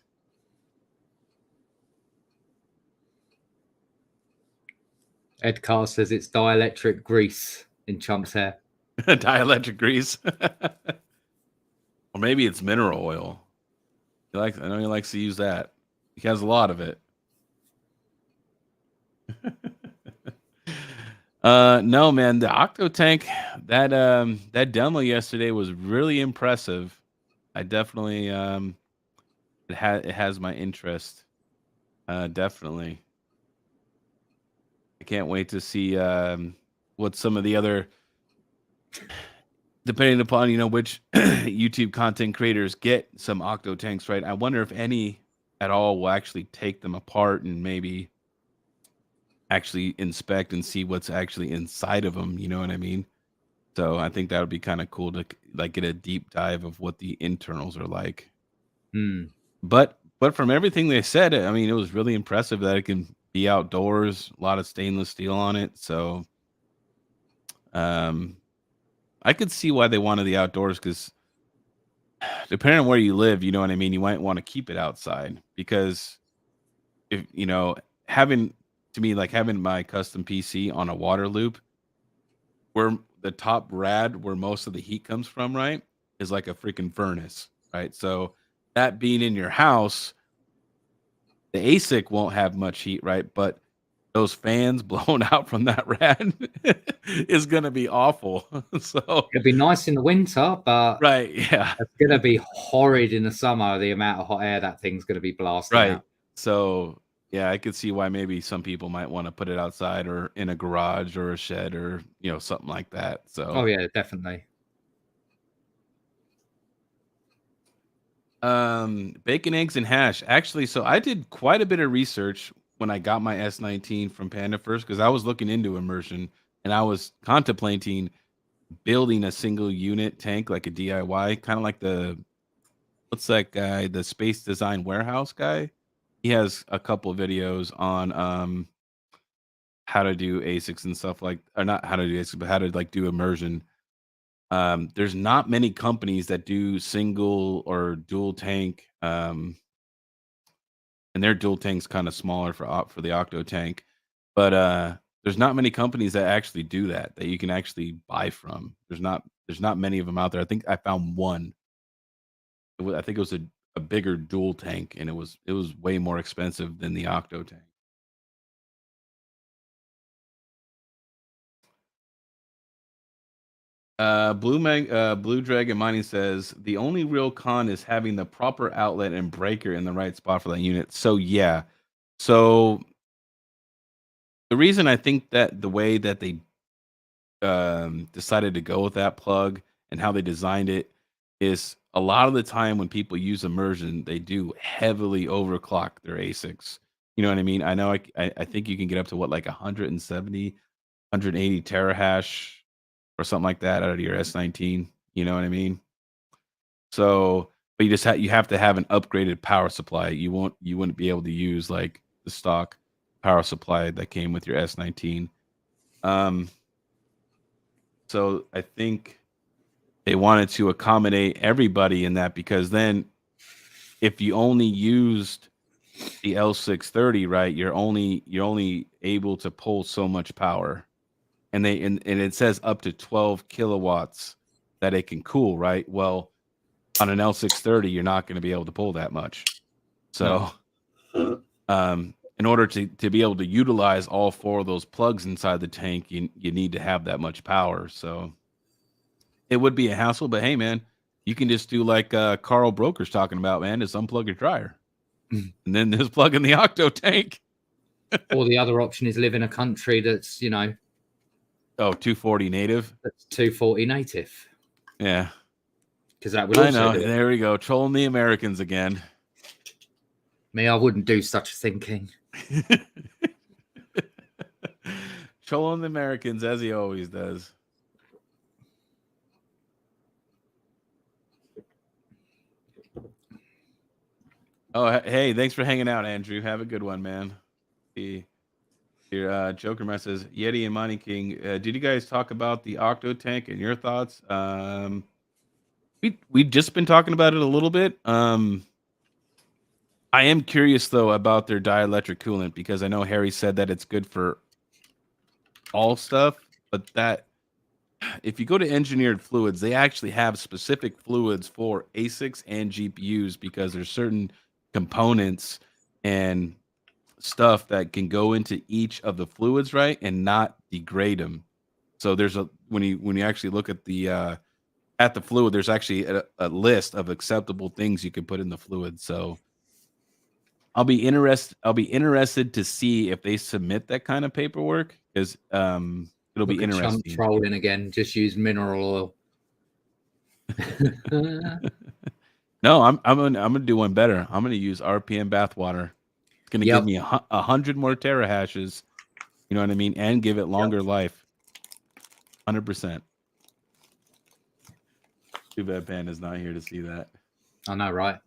Ed Carr says it's dielectric grease in Chump's hair. Dielectric grease. Or maybe it's mineral oil. I know he likes to use that. He has a lot of it. No, man, the Octo Tank, that demo yesterday was really impressive. I definitely it has my interest. Definitely. I can't wait to see what some of the other, depending upon which YouTube content creators get some Octo Tanks, right? I wonder if any at all will actually take them apart and maybe actually inspect and see what's actually inside of them. You know what I mean? So I think that would be kind of cool to like get a deep dive of what the internals are like. But from everything they said, I mean, it was really impressive that it can be outdoors. A lot of stainless steel on it, so I could see why they wanted the outdoors, because depending on where you live, you know what I mean, you might want to keep it outside, because if having my custom PC on a water loop where the top rad where most of the heat comes from, right, is like a freaking furnace, right? So that being in your house, the ASIC won't have much heat, right? But those fans blowing out from that rad is gonna be awful. So It'll be nice in the winter, but right, yeah, it's going to be horrid in the summer. The amount of hot air that thing's going to be blasting right. out. So yeah, I could see why maybe some people might want to put it outside or in a garage or a shed or something like that. So Oh yeah, definitely. bacon, eggs, and hash. Actually, so I did quite a bit of research when I got my S19 from Panda first because I was looking into immersion and I was contemplating building a single unit tank like a DIY, kind of like the what's that guy, the Space Design Warehouse guy. He has a couple videos on how to do ASICs and stuff like, or not how to do ASICs, but how to like do immersion. There's not many companies that do single or dual tank. And their dual tank's kind of smaller for the Octo tank. But there's not many companies that actually do that you can actually buy from. There's not many of them out there. I think I found one. I think it was a bigger dual tank, and it was way more expensive than the Octo tank. Blue Dragon Mining says the only real con is having the proper outlet and breaker in the right spot for that unit. So yeah, so the reason I think that the way that they decided to go with that plug and how they designed it is a lot of the time when people use immersion, they do heavily overclock their ASICs. You know what I mean? I know I think you can get up to what like 170, 180 terahash or something like that out of your S19. You know what I mean? So, but you have to have an upgraded power supply. You wouldn't be able to use like the stock power supply that came with your S19. Um, so I think they wanted to accommodate everybody in that because then if you only used the L630, right, you're only able to pull so much power. And it says up to 12 kilowatts that it can cool, right? Well, on an L630, you're not going to be able to pull that much. No. So, in order to be able to utilize all four of those plugs inside the tank, you need to have that much power. So it would be a hassle, but hey, man, you can just do like Carl Broker's talking about, man. Just unplug your dryer and then just plug in the Octo tank. Or the other option is live in a country that's, Oh, 240 native. that's 240 native. Yeah, Because that would I also know. do it. There we go. Trolling the Americans again. Me, I wouldn't do such a thinking. Trolling the Americans as he always does. Oh, hey, thanks for hanging out, Andrew. Have a good one, man. Your Joker man says, Yeti and Money King, did you guys talk about the Octo tank and your thoughts? We've just been talking about it a little bit. I am curious though about their dielectric coolant because I know Harry said that it's good for all stuff, but that if you go to engineered fluids, they actually have specific fluids for ASICs and GPUs because there's certain components and stuff that can go into each of the fluids, right, and not degrade them. So there's when you actually look at the fluid, there's actually a list of acceptable things you can put in the fluid. So I'll be interested to see if they submit that kind of paperwork because it'll be Look at Chunk interesting. trolling again. Just use mineral oil. No, I'm gonna do one better. I'm gonna use RPM bathwater. It's gonna give me 100 more terahashes. You know what I mean, and give it longer life. 100%. Too bad Panda's not here to see that. I know, right?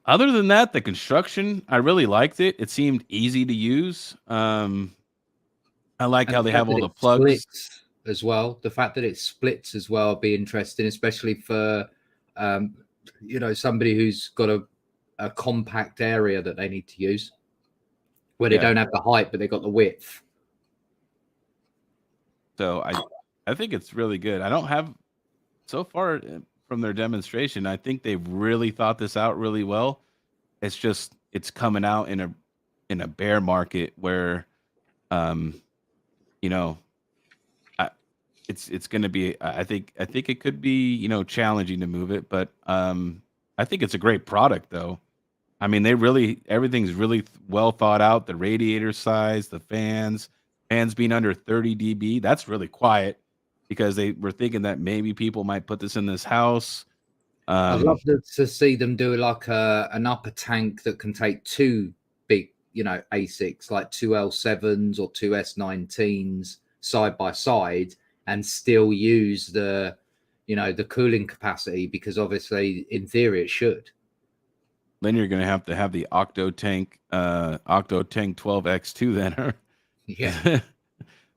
Other than that, the construction, I really liked it. It seemed easy to use. I like And how the they fact have that all it the plugs. splits as well. The fact that it splits as well be interesting, especially for somebody who's got a compact area that they need to use, where they Yeah. don't have the height, but they got the width. So I think it's really good. I don't have so far from their demonstration. I think they've really thought this out really well. It's just it's coming out in a bear market where, um, you know, I, it's going to be. I think it could be, challenging to move it, but I think it's a great product though. I mean, everything's really well thought out. The radiator size, the fans being under 30 dB. That's really quiet because they were thinking that maybe people might put this in this house. I'd love to see them do like an upper tank that can take two big, ASICs, like two L7s or two S19s side by side, and still use the cooling capacity, because obviously in theory it should. Then you're gonna have to have the Octo Tank 12X2 then. Yeah.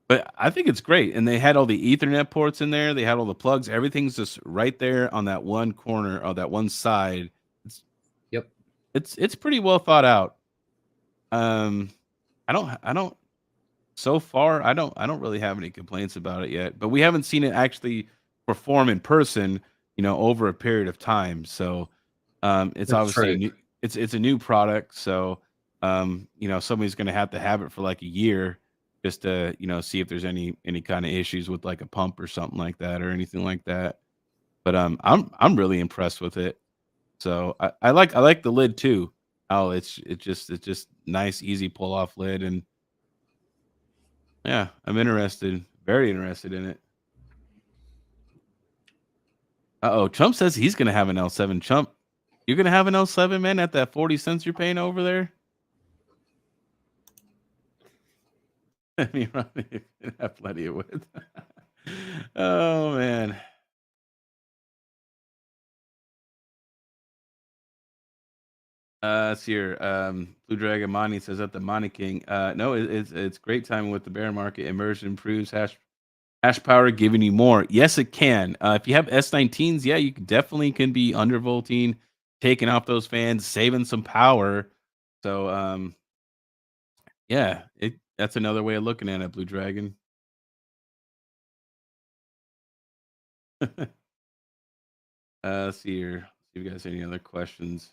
But I think it's great, and they had all the Ethernet ports in there. They had all the plugs. Everything's just right there on that one corner or that one side. It's Yep. it's pretty well thought out. Um, I don't. So far, I don't really have any complaints about it yet. But we haven't seen it actually perform in person, over a period of time. So it's That's obviously a true. new it's a new product. So somebody's going to have it for like a year just to see if there's any kind of issues with like a pump or something like that or anything like that. But I'm really impressed with it. So I like the lid too. Oh, it's just nice, easy pull off lid, and yeah, I'm interested, very interested in it. Uh-oh, Trump says he's gonna have an L7. Trump, you're gonna have an L7, man, at that 40 cents you're paying over there? I mean, you have plenty of wood. Oh man. It's here. Blue Dragon Monty says at the Monty King. No, it's great timing with the bear market. Immersion improves hash power, giving you more. Yes, it can. If you have S19s, yeah, you definitely can be undervolting, taking off those fans, saving some power. So, yeah, that's another way of looking at it, Blue Dragon. Let's see here. See if you guys have any other questions.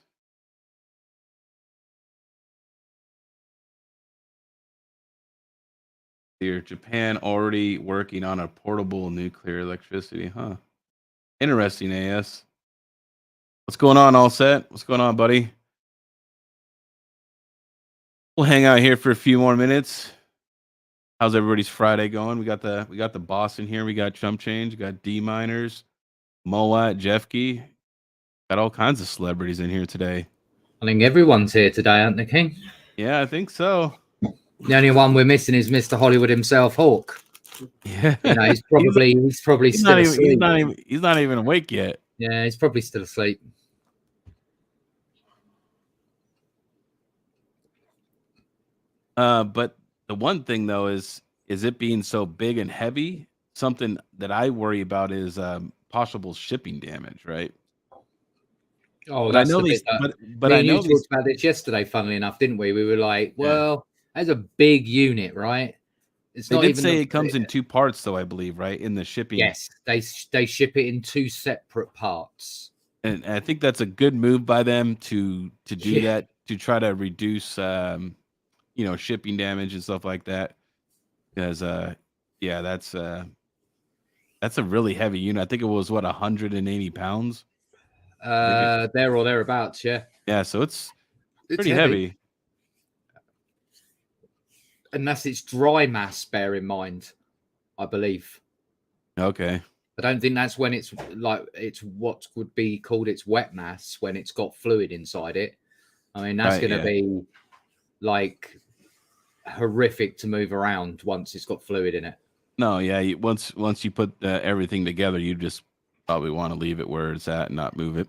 Here, Japan already working on a portable nuclear electricity, huh? Interesting, AS. What's going on, all set? What's going on, buddy? We'll hang out here for a few more minutes. How's everybody's Friday going? We got the boss in here. We got Chump Change. We got D Miners, Moat, Jeffkey. Got all kinds of celebrities in here today. I think everyone's here today, aren't they, King? Yeah, I think so. The only one we're missing is Mr. Hollywood himself, Hawk. Yeah, He's probably still asleep. He's not even awake yet. Yeah, he's probably still asleep. But the one thing though is it being so big and heavy. Something that I worry about is possible shipping damage, right? Oh, But I that's know the these, bit that but me I and you know these. talked about this yesterday, funnily enough, didn't we? We were like, Yeah, well, that's a big unit, right? It's they not did even say the. it comes in two parts, though. I believe, right, in the shipping. Yes, they ship it in two separate parts. And I think that's a good move by them to do Yeah. that, to try to reduce shipping damage and stuff like that. Because yeah, that's a really heavy unit. I think it was what, 180 pounds. I think it, There or thereabouts, yeah. yeah, so it's It's pretty heavy. heavy. And that's its dry mass, bear in mind, I believe. Okay. I don't think that's when it's what would be called its wet mass, when it's got fluid inside it. I mean, that's Right. going to Yeah. be like horrific to move around once it's got fluid in it. No. Yeah. Once you put everything together, you just probably want to leave it where it's at and not move it.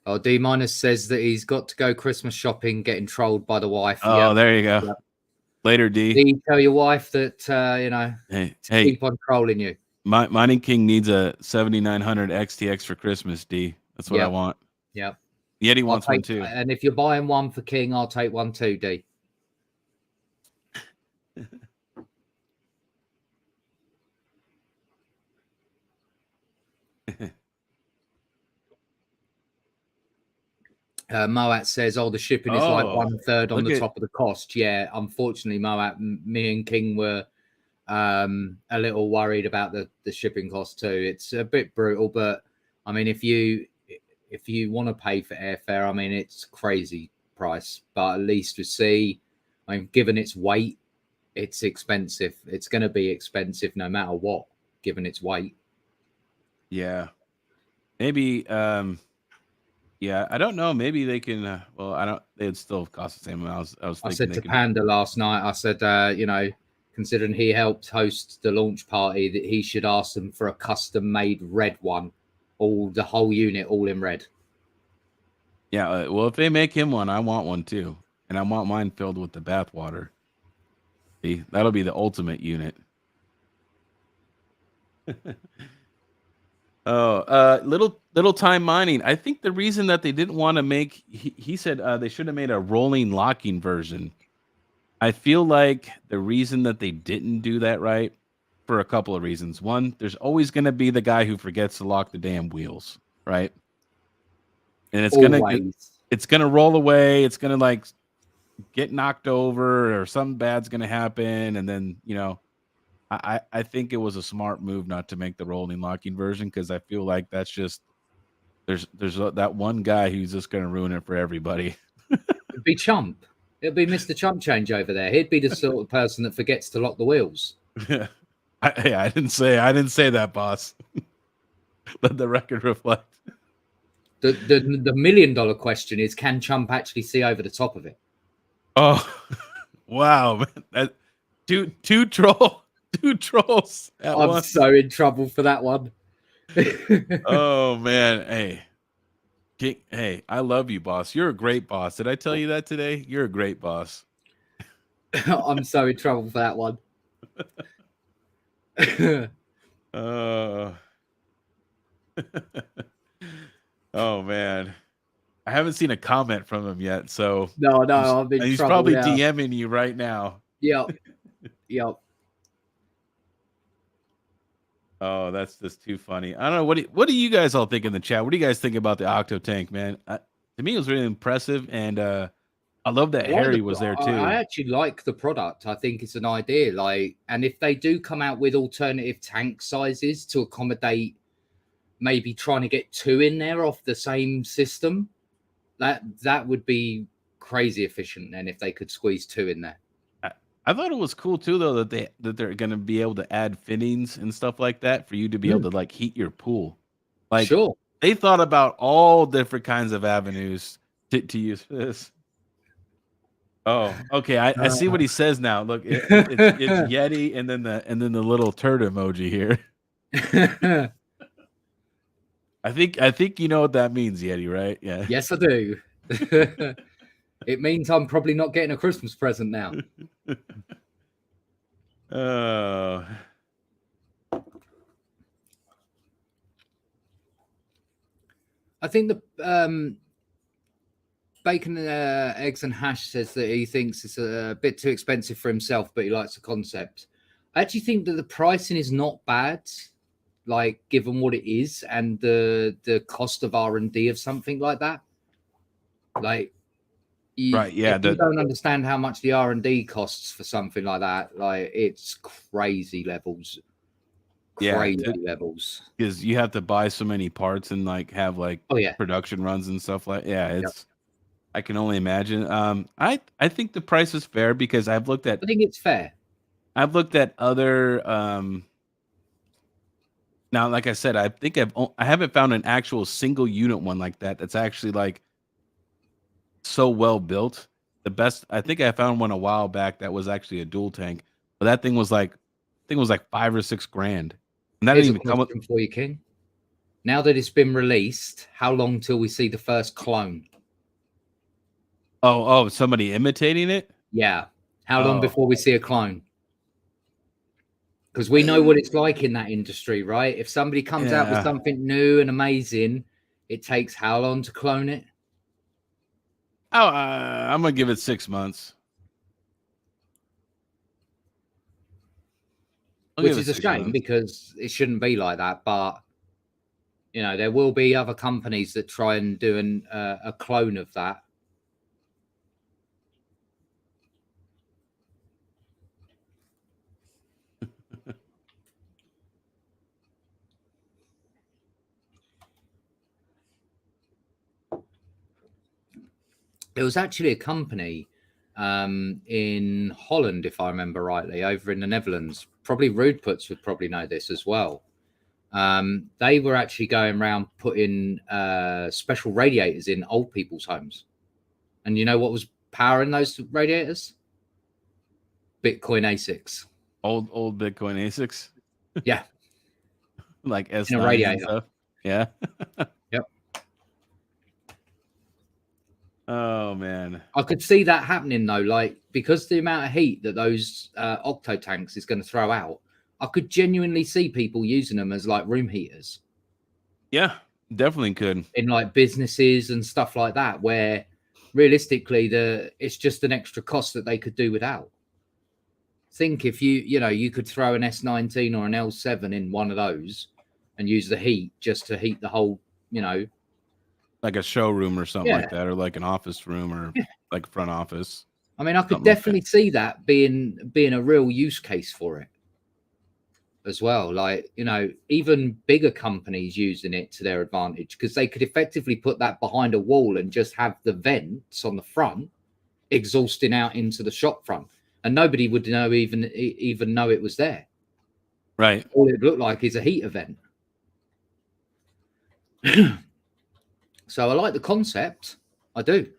Oh, D minus says that he's got to go Christmas shopping, getting trolled by the wife. Oh, Yep. there you go. Yep. Later, D. D, tell your wife that Hey, keep on trolling you. Mining King needs a 7900 XTX for Christmas, D. That's what I Yep. want. Yep. Yeti wants one too. And if you're buying one for King, I'll take one too, D. Moat says, "Oh, the shipping is like 1/3 on the top of the cost." Yeah, unfortunately, Moat, me and King were a little worried about the shipping cost too. It's a bit brutal, but I mean, if you want to pay for airfare, I mean, it's crazy price, but at least we see, I mean, given its weight, it's expensive. It's going to be expensive no matter what, given its weight. Yeah, maybe. Yeah, I don't know. Maybe they can. Well, I don't. They'd still cost the same amount. I was thinking. I said to Panda last night. I said, you know, considering he helped host the launch party, that he should ask them for a custom-made red one, the whole unit, all in red. Yeah. Well, if they make him one, I want one too, and I want mine filled with the bath water. See, that'll be the ultimate unit. Little time mining. I think the reason that they didn't want to make, he said they should have made a rolling locking version. I feel like the reason that they didn't do that right, for a couple of reasons. One, there's always going to be the guy who forgets to lock the damn wheels, right? And it's gonna roll away. It's gonna like get knocked over, or something bad's gonna happen, and then I think it was a smart move not to make the rolling locking version, because I feel like that's just there's that one guy who's just going to ruin it for everybody. It'd be Chump. It'd be Mr. Chump Change over there. He'd be the sort of person that forgets to lock the wheels. I didn't say that, boss. Let the record reflect. The $1 million question is, can Chump actually see over the top of it? Oh, wow, man. Two trolls at I'm once. so in trouble for that one. Oh man, hey, I love you, boss. You're a great boss. Did I tell you that today? You're a great boss. I'm so in trouble for that one. Oh man, I haven't seen a comment from him yet, so no, I'm in he's trouble probably now. DMing you right now. Yep. Oh, that's just too funny. I don't know. What do you guys all think in the chat? What do you guys think about the Octo Tank, man? To me, it was really impressive, and I love that Harry was there too. I actually like the product. I think it's an idea. And if they do come out with alternative tank sizes to accommodate, maybe trying to get 2 in there off the same system, that would be crazy efficient. Then if they could squeeze 2 in there. I thought it was cool too, though, that they're going to be able to add fittings and stuff like that for you to be able to like heat your pool. Like, sure, they thought about all different kinds of avenues to use this. Oh, okay. I see what he says now. Look, it's Yeti, and then the little turd emoji here. I think you know what that means, Yeti, right? Yeah. Yes, I do. It means I'm probably not getting a Christmas present now. I think the Bacon, Eggs and Hash says that he thinks it's a bit too expensive for himself, but he likes the concept. I actually think that the pricing is not bad, like given what it is and the cost of R&D of something like that. Like, right, yeah. If you don't understand how much the R&D costs for something like that, like it's crazy levels. Levels, because you have to buy so many parts and like have like production runs and stuff like I can only imagine. I think the price is fair, because I think it's fair. I've looked at other now, like I said, I think I haven't found an actual single unit one like that's actually like so well built. The best, I think I found one a while back that was actually a dual tank, but that thing was like, I think it was like $5 or $6 grand. And that didn't even come with for you, King. Now that it's been released, how long till we see the first clone? Oh, somebody imitating it? Yeah. How long before we see a clone? Because we know what it's like in that industry, right? If somebody comes out with something new and amazing, it takes how long to clone it? Oh, I'm gonna give it 6 months. Which is a shame, because it shouldn't be like that. But You know, there will be other companies that try and do a clone of that. There was actually a company in Holland, if I remember rightly, over in the Netherlands. Probably Rudeputs would probably know this as well. They were actually going around putting special radiators in old people's homes. And you know what was powering those radiators? Bitcoin ASICs. Old Bitcoin ASICs. Yeah. Like S9s In a radiator. and stuff. Yeah. Yep. Oh man. I could see that happening though, like because the amount of heat that those octo tanks is going to throw out, I could genuinely see people using them as like room heaters. Yeah, definitely could. In like businesses and stuff like that, where realistically it's just an extra cost that they could do without. Think if you could throw an S19 or an L7 in one of those and use the heat just to heat the whole, like a showroom or something like that, or like an office room or like front office. I mean, I could definitely see that being a real use case for it as well. Like, even bigger companies using it to their advantage, because they could effectively put that behind a wall and just have the vents on the front exhausting out into the shop front, and nobody would even know it was there. Right. All it looked like is a heat event. So I like the concept. I do.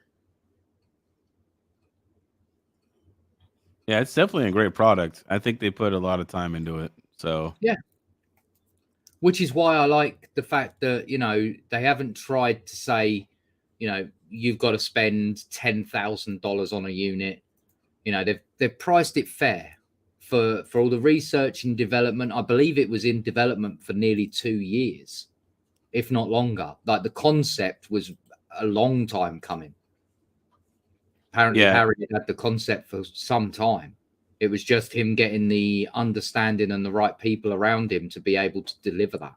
Yeah, it's definitely a great product. I think they put a lot of time into it. So yeah. Which is why I like the fact that, they haven't tried to say, you've got to spend $10,000 on a unit. They've priced it fair for all the research and development. I believe it was in development for nearly 2 years, if not longer. Like the concept was a long time coming. Apparently, Harry had the concept for some time. It was just him getting the understanding and the right people around him to be able to deliver that.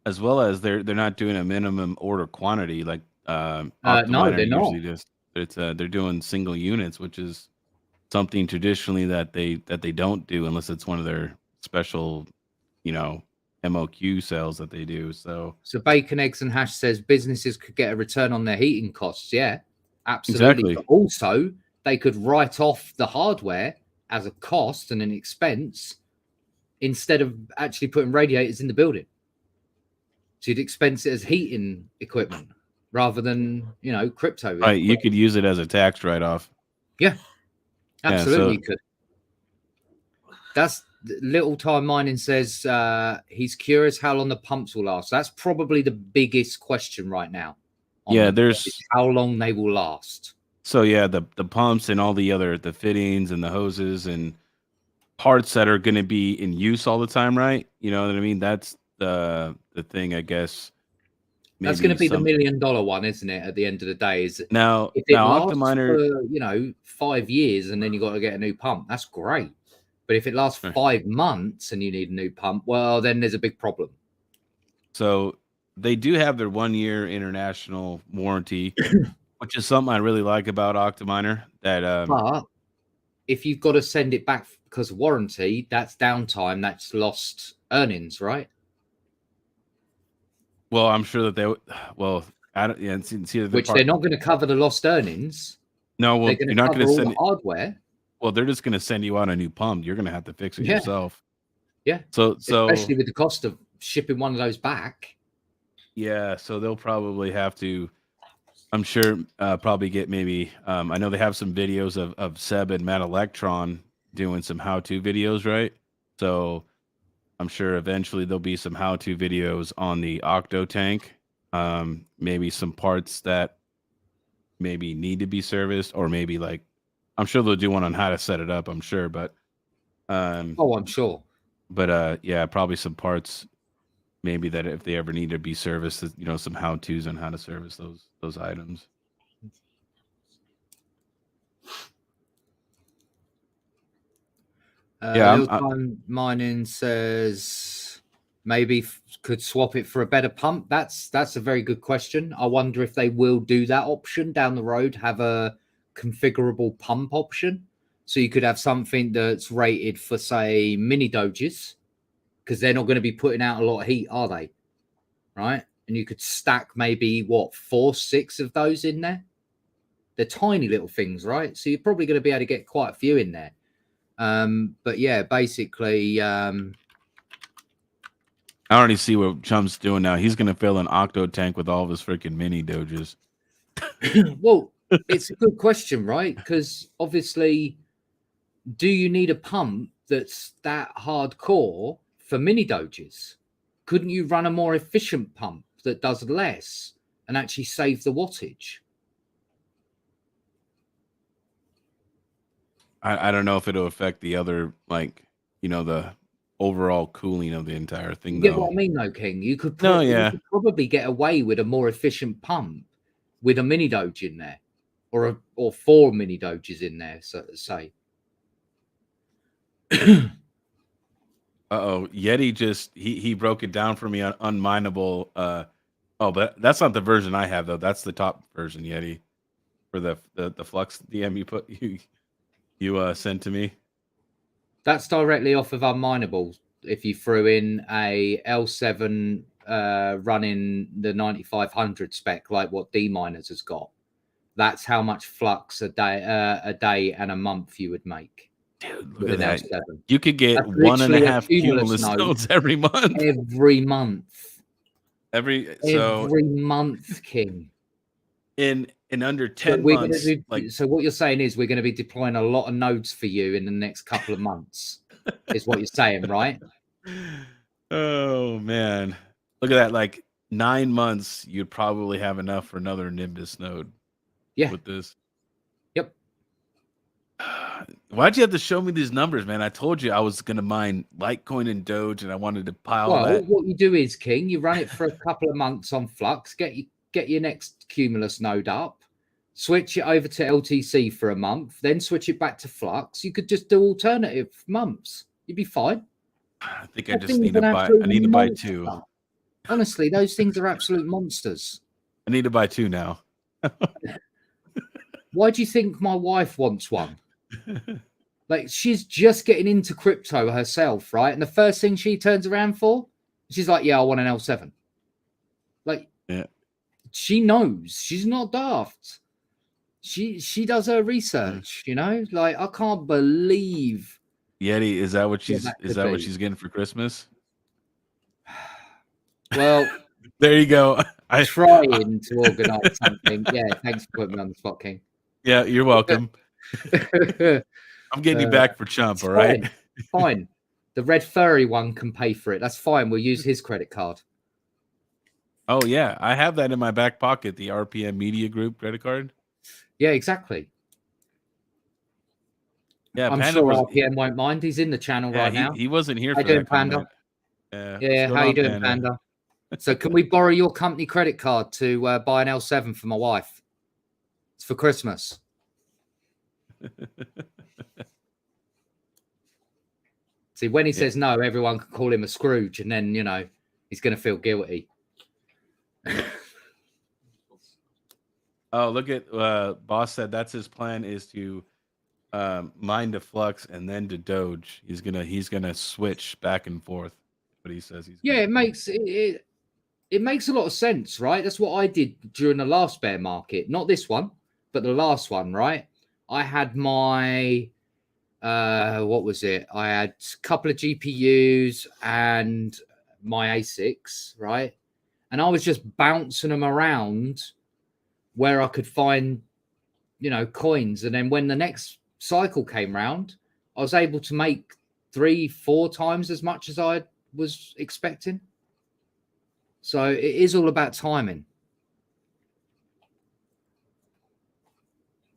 As well as they're not doing a minimum order quantity like no, they're not. They're doing single units, which is something traditionally that they don't do unless it's one of their special, MOQ sales that they do. So Bacon, Eggs and Hash says businesses could get a return on their heating costs. Yeah, absolutely. Exactly. But also, they could write off the hardware as a cost and an expense instead of actually putting radiators in the building. So you'd expense it as heating equipment rather than, crypto. Right, you could use it as a tax write-off. Yeah, absolutely could. That's Little Time Mining says he's curious how long the pumps will last. That's probably the biggest question right now. Yeah, there's how long they will last. So yeah, the pumps and all the fittings and the hoses and parts that are going to be in use all the time, right? You know what I mean? That's the thing, I guess. That's going to be the $1 million one, isn't it? At the end of the day, is now if it lasts Octominer, for 5 years and then you got to get a new pump, that's great. But if it lasts 5 months and you need a new pump, well, then there's a big problem. So they do have their 1-year international warranty, which is something I really like about Octominer. But if you've got to send it back because of warranty, that's downtime, that's lost earnings, right? Well, I'm sure that I don't. Yeah, which they're not going to cover the lost earnings. No, well, you're not going to send the hardware. Well, they're just going to send you out a new pump. You're going to have to fix it yourself. Yeah. So especially with the cost of shipping one of those back. Yeah, so they'll probably have to. I'm sure probably get maybe. I know they have some videos of Seb and Matt Electron doing some how-to videos, right? So I'm sure eventually there'll be some how-to videos on the Octo tank. Maybe some parts that maybe need to be serviced, or maybe like I'm sure they'll do one on how to set it up. I'm sure, but I'm sure. But yeah, probably some parts maybe that if they ever need to be serviced, some how-tos on how to service those items. Time Mining says maybe could swap it for a better pump. That's a very good question. I wonder if they will do that option down the road, have a configurable pump option. So you could have something that's rated for, say, mini doges, because they're not going to be putting out a lot of heat, are they? Right? And you could stack maybe, 4, 6 of those in there. They're tiny little things, right? So you're probably going to be able to get quite a few in there. But yeah, basically... I already see what Chump's doing now. He's going to fill an octo tank with all of his freaking mini doges. Well, it's a good question, right? Because obviously, do you need a pump that's that hardcore for mini doges? Couldn't you run a more efficient pump that does less and actually save the wattage? I don't know if it'll affect the other, like, the overall cooling of the entire thing. You get though. what I mean, though, King? You could, yeah. you could probably get away with a more efficient pump with a mini doge in there, or 4 mini doges in there, so to say. Yeti just he broke it down for me on unmineable. But that's not the version I have though. That's the top version, Yeti, for the Flux DM you sent to me. That's directly off of unmineable. If you threw in a L7 running the 9500 spec, like what D Miners has got, that's how much flux a day and a month you would make. Dude, look at that. L7. You could get 1.5 cumulus nodes every month. Every month. Every month, King. In under 10 months. So what you're saying is we're going to be deploying a lot of nodes for you in the next couple of months, is what you're saying, right? Oh, man. Look at that. Like 9 months, you'd probably have enough for another Nimbus node. Yeah. With this. Yep. Why'd you have to show me these numbers, man? I told you I was going to mine Litecoin and Doge, and I wanted to pile that. Well, what you do is, King, you run it for a couple of months on Flux, get your next Cumulus node up, switch it over to LTC for a month, then switch it back to Flux. You could just do alternative months. You'd be fine. I think I just need to buy. I need to buy 2. Honestly, those things are absolute monsters. I need to buy 2 now. Why do you think my wife wants one? Like, she's just getting into crypto herself, right? And the first thing she turns around for, she's like, yeah, I want an L7. Like, yeah. She knows. She's not daft. She does her research, Like, I can't believe. Yeti, is that what she's getting for Christmas? Well, there you go. I'm trying to organize something. Yeah, thanks for putting me on the spot, King. Yeah, you're welcome. I'm getting you back for Chump, all right? Fine. The red furry one can pay for it. That's fine. We'll use his credit card. Oh, yeah. I have that in my back pocket, the RPM Media Group credit card. Yeah, exactly. Yeah, I'm Panda sure RPM won't mind. He's in the channel right now. He wasn't here for that that comment. Panda? Yeah, how you doing, Panda? So can we borrow your company credit card to buy an L7 for my wife? It's for Christmas. See, when he says no, everyone can call him a Scrooge, and then, he's going to feel guilty. Oh, look at Boss said that's his plan is to mine to Flux and then to Doge. He's gonna switch back and forth. But he says he's it makes it makes a lot of sense, right? That's what I did during the last bear market, not this one, but the last one, right? I had my what was it? I had a couple of GPUs and my ASICs, right? And I was just bouncing them around where I could find, coins. And then when the next cycle came round, I was able to make 3-4 times as much as I was expecting. So it is all about timing.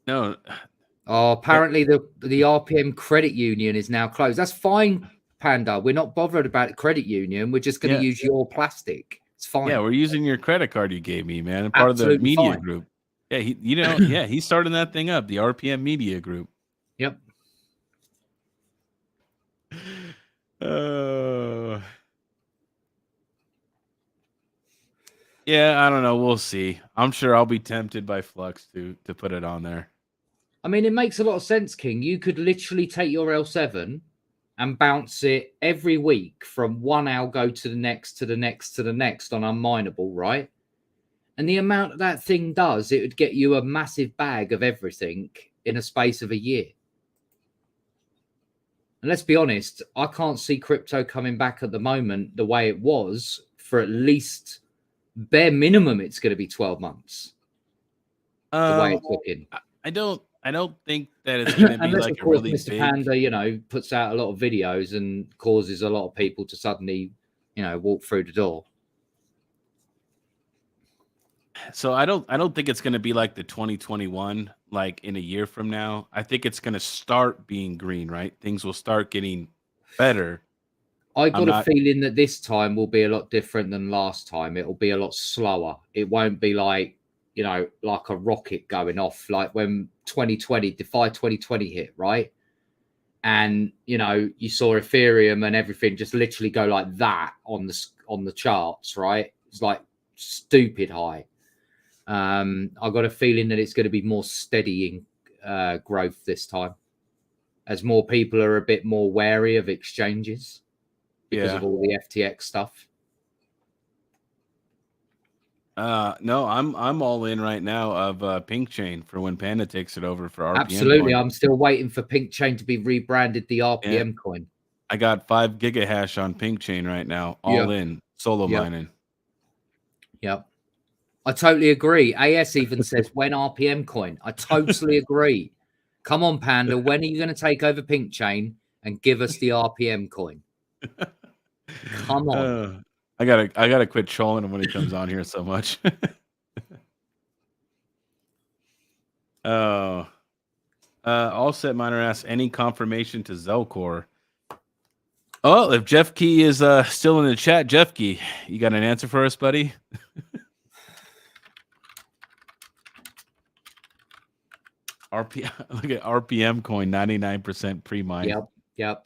No. Oh, apparently the RPM credit union is now closed. That's fine, Panda. We're not bothered about the credit union. We're just going to use your plastic. It's fine. Yeah, we're using your credit card you gave me, man. Part Absolutely of the media fine. Group. Yeah, he's starting that thing up, the RPM Media Group. Yep. Yeah, I don't know. We'll see. I'm sure I'll be tempted by Flux to put it on there. I mean, it makes a lot of sense, King. You could literally take your L7 and bounce it every week from one algo to the next, to the next, to the next on unminable, right? And the amount that thing does, it would get you a massive bag of everything in a space of a year. And let's be honest, I can't see crypto coming back at the moment the way it was for at least bare minimum. It's going to be 12 months. The way it's looking. I don't think that it's going to be unless, like of a course, really Mr. big. Panda, you know, puts out a lot of videos and causes a lot of people to suddenly, you know, walk through the door. So I don't think it's going to be like the 2021, like in a year from now. I think it's going to start being green, right? Things will start getting better. I got a feeling that this time will be a lot different than last time. It will be a lot slower. It won't be like, you know, like a rocket going off, like when 2020, DeFi 2020 hit, right? And, you know, you saw Ethereum and everything just literally go like that on the charts, right? It's like stupid high. I got a feeling that it's going to be more steadying growth this time, as more people are a bit more wary of exchanges because of all the FTX stuff. No, I'm all in right now of Pink Chain for when Panda takes it over for RPM. Absolutely, I'm still waiting for Pink Chain to be rebranded the RPM coin. I got 5 gigahash on Pink Chain right now, all in solo mining. Yep. I totally agree. AS even says when RPM coin. I totally agree. Come on, Panda. When are you going to take over Pink Chain and give us the RPM coin? Come on. I gotta quit trolling him when he comes on here so much. All set miner asks, any confirmation to Zelcore? Oh, if Jeff Key is still in the chat, Jeff Key, you got an answer for us, buddy? Look at RPM coin, 99% pre-mine. Yep.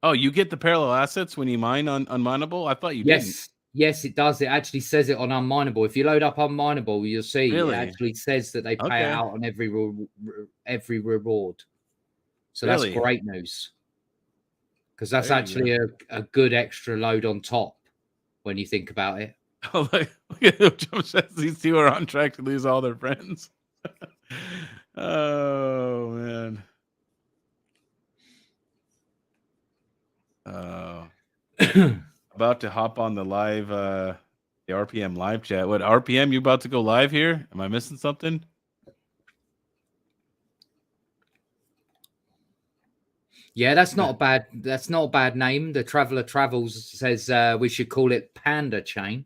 Oh, you get the parallel assets when you mine on Unminable? I thought you didn't. Yes, it does. It actually says it on Unminable. If you load up Unminable, you'll see it actually says that they pay out on every reward. So that's great news, because that's actually a good extra load on top when you think about it. Oh, look at Jump says these two are on track to lose all their friends. Oh, man. About to hop on the live, the RPM live chat. What, RPM, you about to go live here? Am I missing something? Yeah, that's not a bad name. The Traveler Travels says we should call it Panda Chain.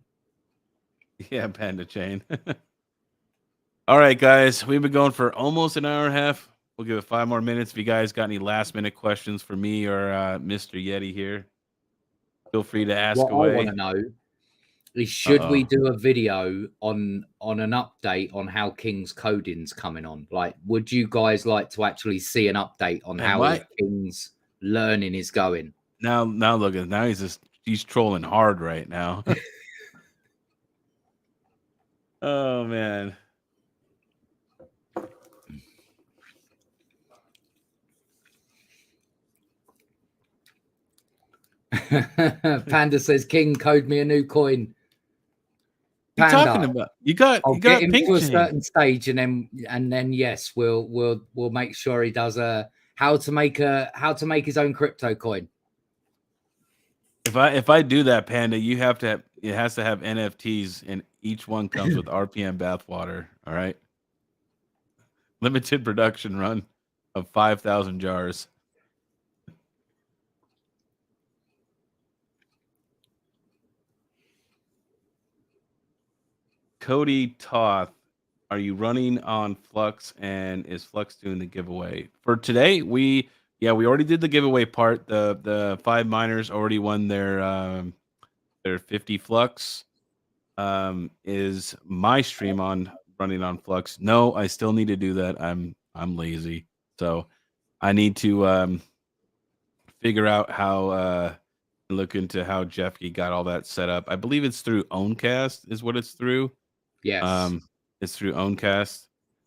Yeah, Panda Chain. All right, guys, we've been going for almost an hour and a half. We'll give it 5 more minutes. If you guys got any last minute questions for me or Mr. Yeti here, feel free to ask away. I want to know is, should we do a video on an update on how King's coding's coming on? Like, would you guys like to actually see an update on how King's learning is going? Now look at, now he's trolling hard right now. Oh man. Panda says, King, code me a new coin. Panda, what are you talking about? You got him Pink to a Chain. certain stage, and then yes, we'll make sure he does how to make his own crypto coin. If I do that, Panda, it has to have NFTs, and each one comes with RPM bathwater. All right. Limited production run of 5,000 jars. Cody Toth, are you running on Flux, and is Flux doing the giveaway for today? We already did the giveaway part. The 5 miners already won their 50 Flux. is my stream on running on Flux. No, I still need to do that. I'm lazy, so I need to figure out how look into how Jeffy got all that set up. I believe it's through Owncast is what it's through. Yes. It's through Owncast.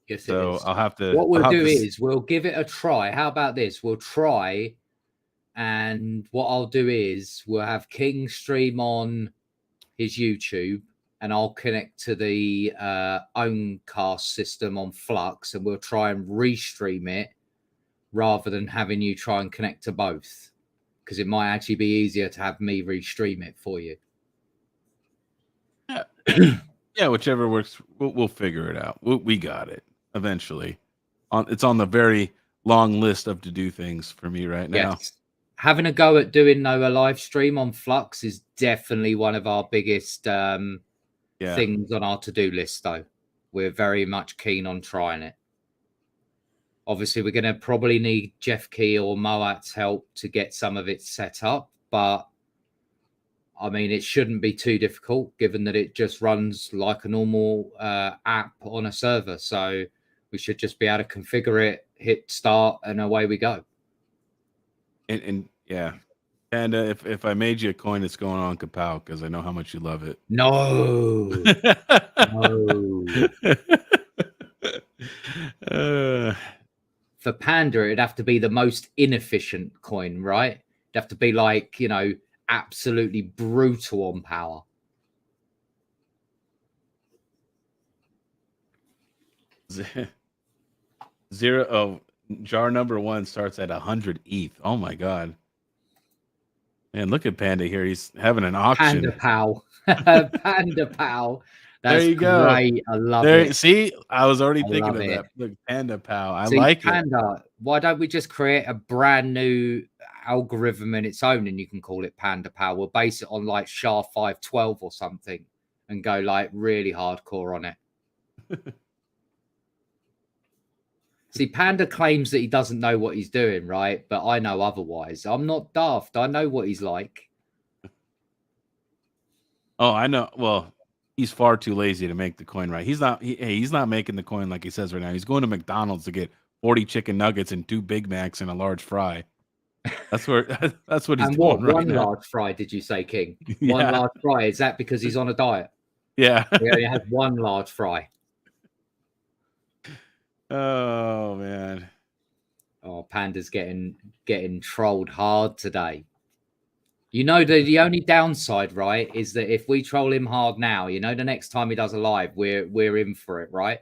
Yes, it So is. I'll have to. What we'll I'll have do to is we'll give it a try. How about this? We'll try, and what I'll do is we'll have King stream on his YouTube, and I'll connect to the Owncast system on Flux, and we'll try and restream it rather than having you try and connect to both, because it might actually be easier to have me restream it for you. Yeah, whichever works. We'll figure it out. We got it eventually. It's on the very long list of to do things for me right now. Yes. Having a go at doing a live stream on Flux is definitely one of our biggest things on our to-do list, though. We're very much keen on trying it. Obviously, we're going to probably need Jeff Key or Moat's help to get some of it set up, but I mean, it shouldn't be too difficult given that it just runs like a normal app on a server. So we should just be able to configure it, hit start, and away we go. And yeah, and if I made you a coin, it's going on Kapow because I know how much you love it. No, no. For Panda, it'd have to be the most inefficient coin, right? It'd have to be like, you know, absolutely brutal on power. Zero. Oh, jar number 1 starts at 100 ETH. Oh my god. Man, look at Panda here. He's having an auction. Panda Pal. Panda Pal. That's there you great. go. I love it. See, I was already I thinking of love that. it. Look, Panda Pal. I See, like Panda, it. why don't we just create a brand new algorithm in its own and you can call it Panda Pal? We'll base it on like SHA-512 or something and go like really hardcore on it. See, Panda claims that he doesn't know what he's doing, right? But I know otherwise. I'm not daft. I know what he's like. Oh, I know. Well, he's far too lazy to make the coin right. He's not. He's not making the coin like he says right now. He's going to McDonald's to get 40 chicken nuggets and 2 Big Macs and a large fry. That's where. That's what he's and doing what, right one now. large fry, did you say, King? Yeah. One large fry. Is that because he's on a diet? Yeah. He only has one large fry. Oh man. Oh, Panda's getting trolled hard today. You know, the only downside, right, is that if we troll him hard now, you know, the next time he does a live, we're in for it, right?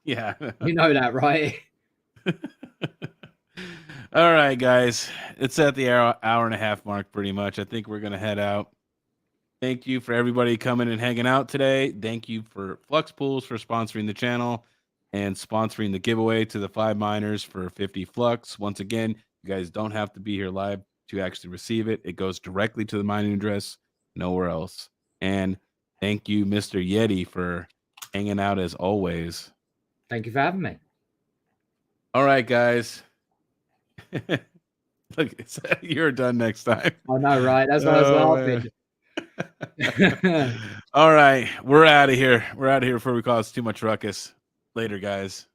Yeah. You know that, right? All right, guys. It's at the hour and a half mark pretty much. I think we're going to head out. Thank you for everybody coming and hanging out today. Thank you for Flux Pools for sponsoring the channel and sponsoring the giveaway to the 5 miners for 50 Flux. Once again, you guys don't have to be here live to actually receive it. It goes directly to the mining address, nowhere else. And thank you, Mr. Yeti, for hanging out as always. Thank you for having me. All right, guys. Look, you're done next time. I know, right? That's why I was laughing. All right, we're out of here. We're out of here before we cause too much ruckus. Later, guys.